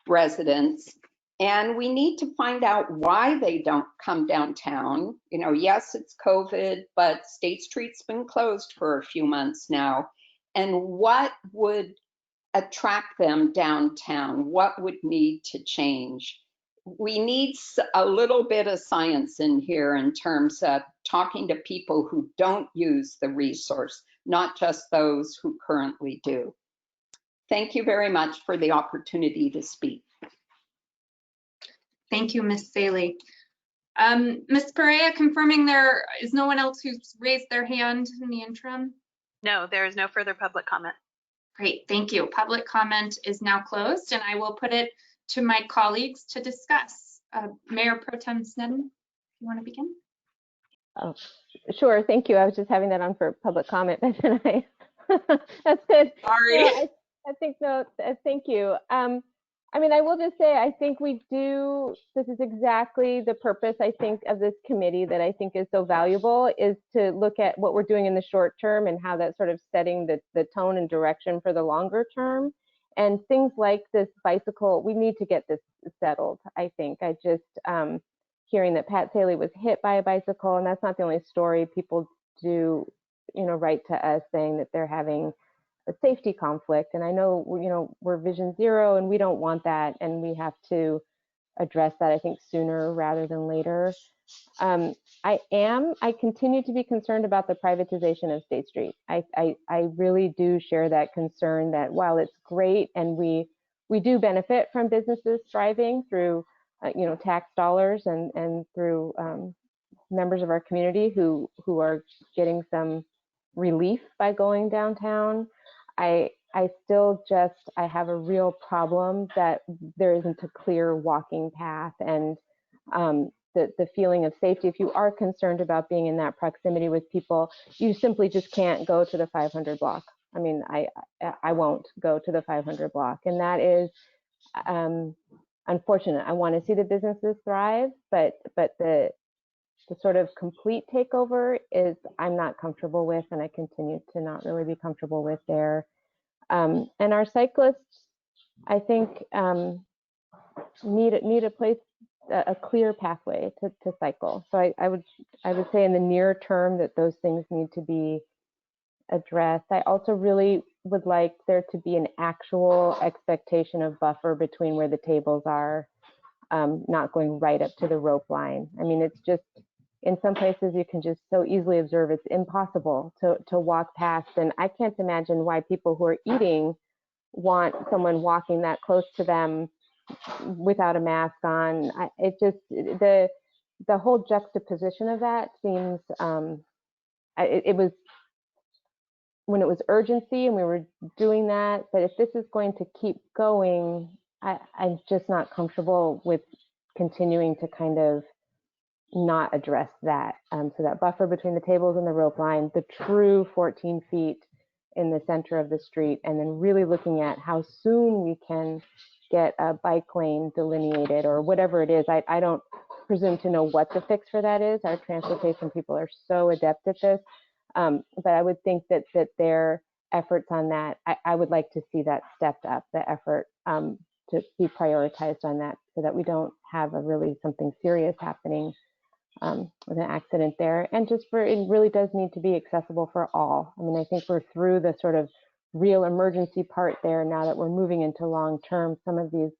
residents. And we need to find out why they don't come downtown. You know, yes, it's COVID, but State Street's been closed for a few months now. And what would attract them downtown? What would need to change? We need a little bit of science in here in terms of talking to people who don't use the resource, not just those who currently do. Thank you very much for the opportunity to speak. Thank you, Ms. Saley. Ms. Perea, confirming there is no one else who's raised their hand in the interim? No, there is no further public comment. Great, thank you. Public comment is now closed, and I will put it to my colleagues to discuss. Mayor Pro Tem Sneddon, you want to begin? Oh, sure, thank you. I was just having that on for public comment, but then that's good. Sorry. I think, no, thank you. I mean, I will just say, I think we do, this is exactly the purpose, I think, of this committee that I think is so valuable, is to look at what we're doing in the short term and how that's sort of setting the tone and direction for the longer term. And things like this bicycle, we need to get this settled, I think. I just, hearing that Pat Saley was hit by a bicycle, and that's not the only story. People do, you know, write to us saying that they're having a safety conflict. And I know, you know, we're Vision Zero and we don't want that. And we have to address that, I think, sooner rather than later. I continue to be concerned about the privatization of State Street. I really do share that concern that while it's great and we do benefit from businesses thriving through, you know, tax dollars and through members of our community who are getting some relief by going downtown, I still just, I have a real problem that there isn't a clear walking path and the feeling of safety. If you are concerned about being in that proximity with people, you simply just can't go to the 500 block. I mean, I won't go to the 500 block, and that is unfortunate. I want to see the businesses thrive, but the sort of complete takeover is I'm not comfortable with, and I continue to not really be comfortable with there. And our cyclists, I think, need a place, a clear pathway to cycle. So I would say in the near term that those things need to be addressed. I also really would like there to be an actual expectation of buffer between where the tables are, not going right up to the rope line. I mean, it's just, in some places you can just so easily observe it's impossible to walk past. And I can't imagine why people who are eating want someone walking that close to them without a mask on. It just, the whole juxtaposition of that seems, it was, when it was urgency and we were doing that, but if this is going to keep going, I'm just not comfortable with continuing to kind of not address that. So that buffer between the tables and the rope line, the true 14 feet in the center of the street, and then really looking at how soon we can get a bike lane delineated or whatever it is. I don't presume to know what the fix for that is. Our transportation people are so adept at this. But I would think that their efforts on that, I would like to see that stepped up, the effort to be prioritized on that, so that we don't have something serious happening with an accident there. And just it really does need to be accessible for all. I mean, I think we're through the sort of real emergency part there now that we're moving into long term. Some of these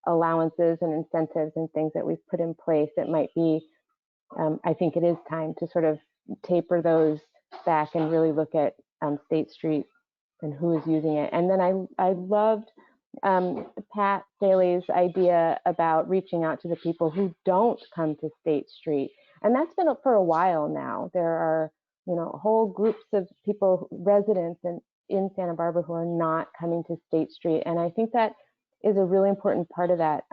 allowances and incentives and things that we've put in place, it might be, I think it is time to sort of taper those back and really look at State Street and who is using it. And then I loved Pat Daly's idea about reaching out to the people who don't come to State Street. And that's been for a while now. There are, whole groups of people, residents in Santa Barbara, who are not coming to State Street. And I think that is a really important part of that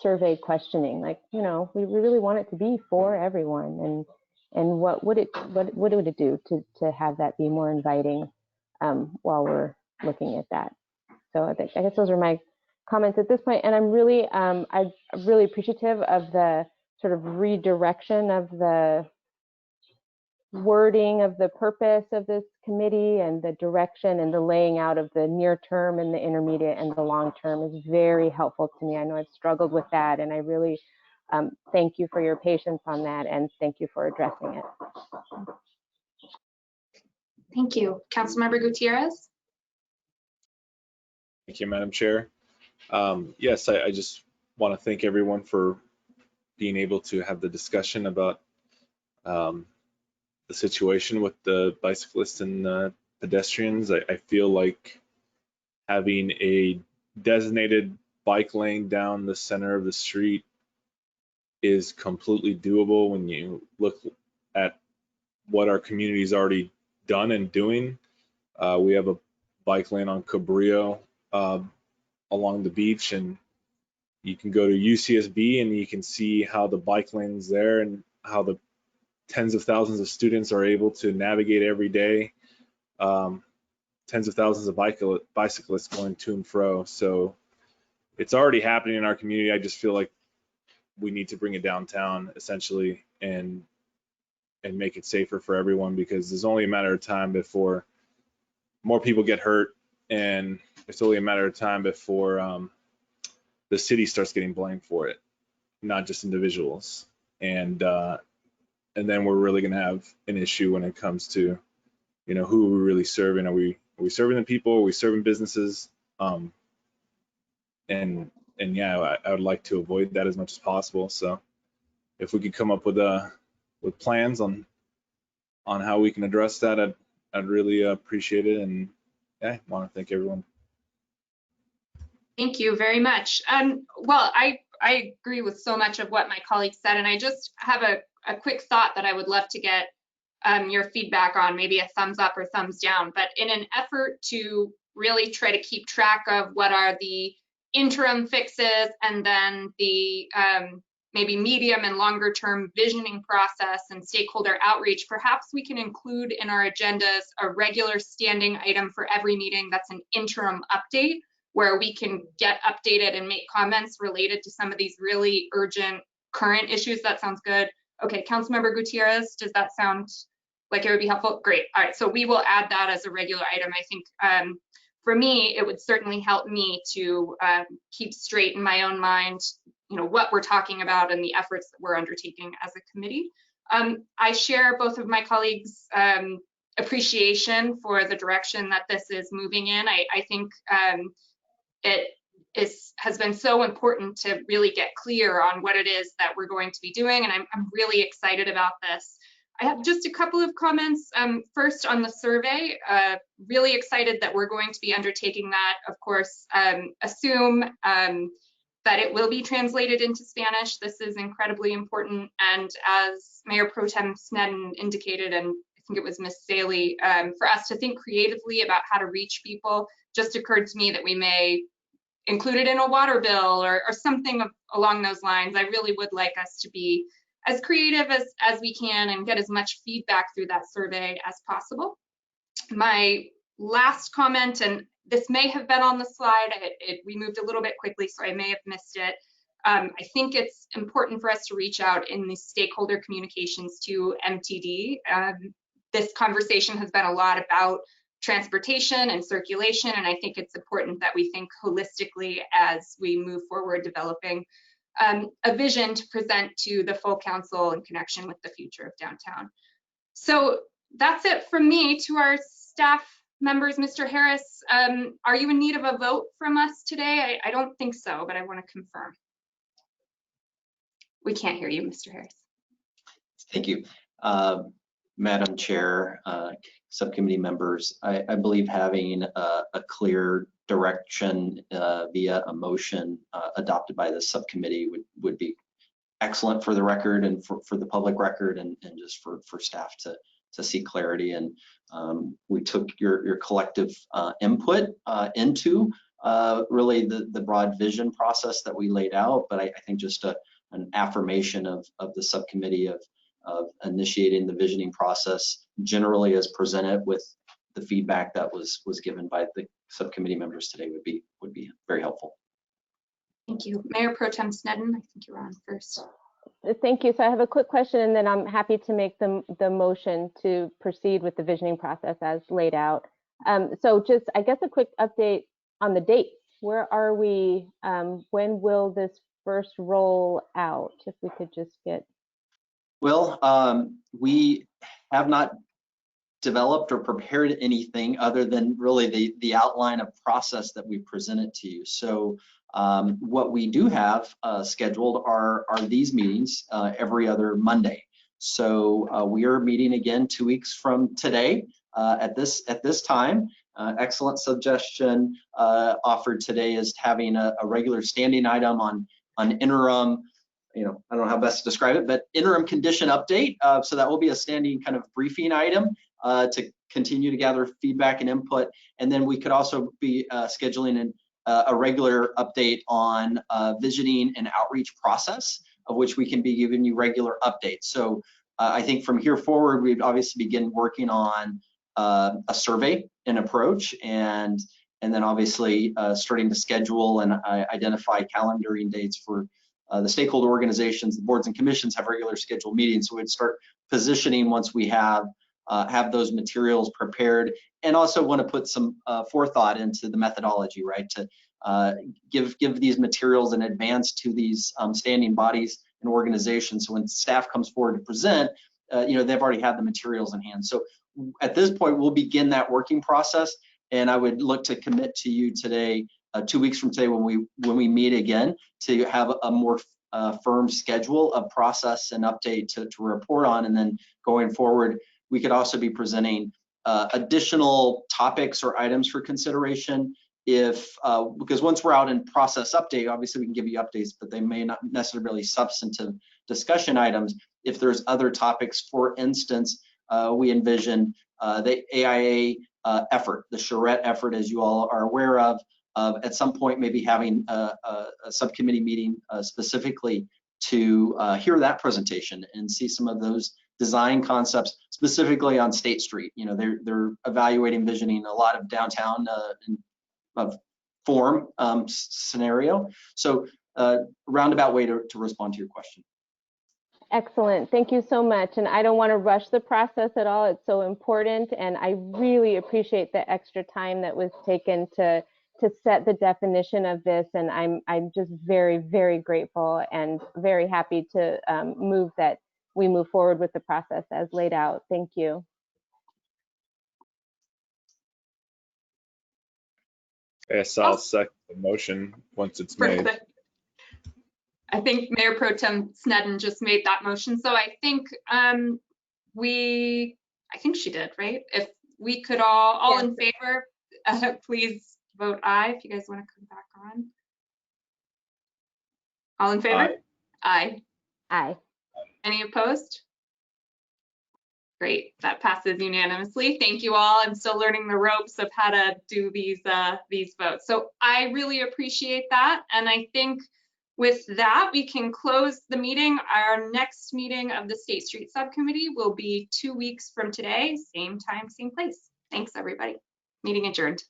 survey questioning. Like, we really want it to be for everyone. And what would it do to have that be more inviting while we're looking at that? So I guess those are my comments at this point. And I'm really appreciative of the sort of redirection of the wording of the purpose of this committee, and the direction and the laying out of the near term and the intermediate and the long term is very helpful to me. I know I've struggled with that, and I really thank you for your patience on that, and thank you for addressing it. Thank you. Councilmember Gutierrez. Thank you, Madam Chair. Yes, I just want to thank everyone for being able to have the discussion about the situation with the bicyclists and pedestrians. I feel like having a designated bike lane down the center of the street is completely doable when you look at what our community's already done and doing. We have a bike lane on Cabrillo along the beach, and you can go to UCSB and you can see how the bike lane's there and how the tens of thousands of students are able to navigate every day. Tens of thousands of bicyclists going to and fro. So it's already happening in our community. I just feel like we need to bring it downtown essentially and make it safer for everyone, because there's only a matter of time before more people get hurt, and it's only a matter of time before the city starts getting blamed for it, not just individuals. And then we're really going to have an issue when it comes to, who are we really serving? Are we serving the people? Are we serving businesses? And yeah, I would like to avoid that as much as possible. So if we could come up with plans on how we can address that, I'd really appreciate it. And yeah, I want to thank everyone. Thank you very much. Well, I agree with so much of what my colleagues said, and I just have a quick thought that I would love to get your feedback on, maybe a thumbs up or thumbs down. But in an effort to really try to keep track of what are the interim fixes and then the maybe medium and longer term visioning process and stakeholder outreach, perhaps we can include in our agendas a regular standing item for every meeting that's an interim update, where we can get updated and make comments related to some of these really urgent current issues. That sounds good. Okay, Councilmember Gutierrez, does that sound like it would be helpful? Great. All right, so we will add that as a regular item. I think for me, it would certainly help me to keep straight in my own mind, what we're talking about and the efforts that we're undertaking as a committee. I share both of my colleagues' appreciation for the direction that this is moving in. I think it has been so important to really get clear on what it is that we're going to be doing, and I'm really excited about this. I have just a couple of comments. First, on the survey, really excited that we're going to be undertaking that. Of course, assume that it will be translated into Spanish. This is incredibly important, and as Mayor Pro Tem Sneddon indicated, and I think it was Ms. Saley, for us to think creatively about how to reach people, just occurred to me that we may include it in a water bill or something along those lines. I really would like us to be as creative as we can and get as much feedback through that survey as possible. My last comment, and this may have been on the slide, we moved a little bit quickly, so I may have missed it. I think it's important for us to reach out in the stakeholder communications to MTD. This conversation has been a lot about transportation and circulation, and I think it's important that we think holistically as we move forward developing a vision to present to the full council in connection with the future of downtown. So that's it from me. To our staff members, Mr. Harris, are you in need of a vote from us today? I don't think so, but I want to confirm. We can't hear you, Mr. Harris. Thank you. Madam Chair, subcommittee members, I believe having a clear direction via a motion adopted by the subcommittee would be excellent for the record and for the public record and just for staff to see clarity. And we took your collective input into really the broad vision process that we laid out, but I think just an affirmation of the subcommittee of initiating the visioning process generally as presented with the feedback that was given by the subcommittee members today would be very helpful. Thank you. Mayor Pro Tem Sneddon, I think you're on first. Thank you. So I have a quick question, and then I'm happy to make the motion to proceed with the visioning process as laid out. So just, I guess, a quick update on the dates. Where are we? When will this first roll out? If we could just get. Well, we have not developed or prepared anything other than really the outline of process that we presented to you. So what we do have scheduled are these meetings every other Monday. So we are meeting again 2 weeks from today at this time. Excellent suggestion offered today is having a regular standing item on interim. I don't know how best to describe it, but interim condition update. So that will be a standing kind of briefing item to continue to gather feedback and input. And then we could also be scheduling a regular update on visioning and outreach process, of which we can be giving you regular updates. So I think from here forward, we'd obviously begin working on a survey and approach, and then obviously starting to schedule and identify calendaring dates for the stakeholder organizations. The boards and commissions have regular scheduled meetings, so we'd start positioning once we have those materials prepared, and also want to put some forethought into the methodology, right? To give these materials in advance to these standing bodies and organizations, so when staff comes forward to present, they've already had the materials in hand. So at this point, we'll begin that working process, and I would look to commit to you today, 2 weeks from today, when we meet again, to have a more firm schedule of process and update to report on. And then going forward, we could also be presenting additional topics or items for consideration because once we're out in process update, obviously we can give you updates, but they may not necessarily be substantive discussion items. If there's other topics, for instance, we envision the AIA effort, the charrette effort, as you all are aware of at some point maybe having a subcommittee meeting specifically to hear that presentation and see some of those design concepts specifically on State Street. They're evaluating visioning a lot of downtown form scenario. So roundabout way to respond to your question. Excellent. Thank you so much. And I don't want to rush the process at all. It's so important. And I really appreciate the extra time that was taken to set the definition of this. And I'm just very, very grateful and very happy to we move forward with the process as laid out. Thank you. Yes, I'll second the motion once it's made. Perfect. I think Mayor Pro Tem Sneddon just made that motion. So I think I think she did, right? If we could all in favor, please vote aye if you guys want to come back on. All in favor? Aye. Aye. Any opposed? Great, that passes unanimously. Thank you all. I'm still learning the ropes of how to do these votes. So I really appreciate that. And I think with that, we can close the meeting. Our next meeting of the State Street Subcommittee will be 2 weeks from today, same time, same place. Thanks, everybody. Meeting adjourned.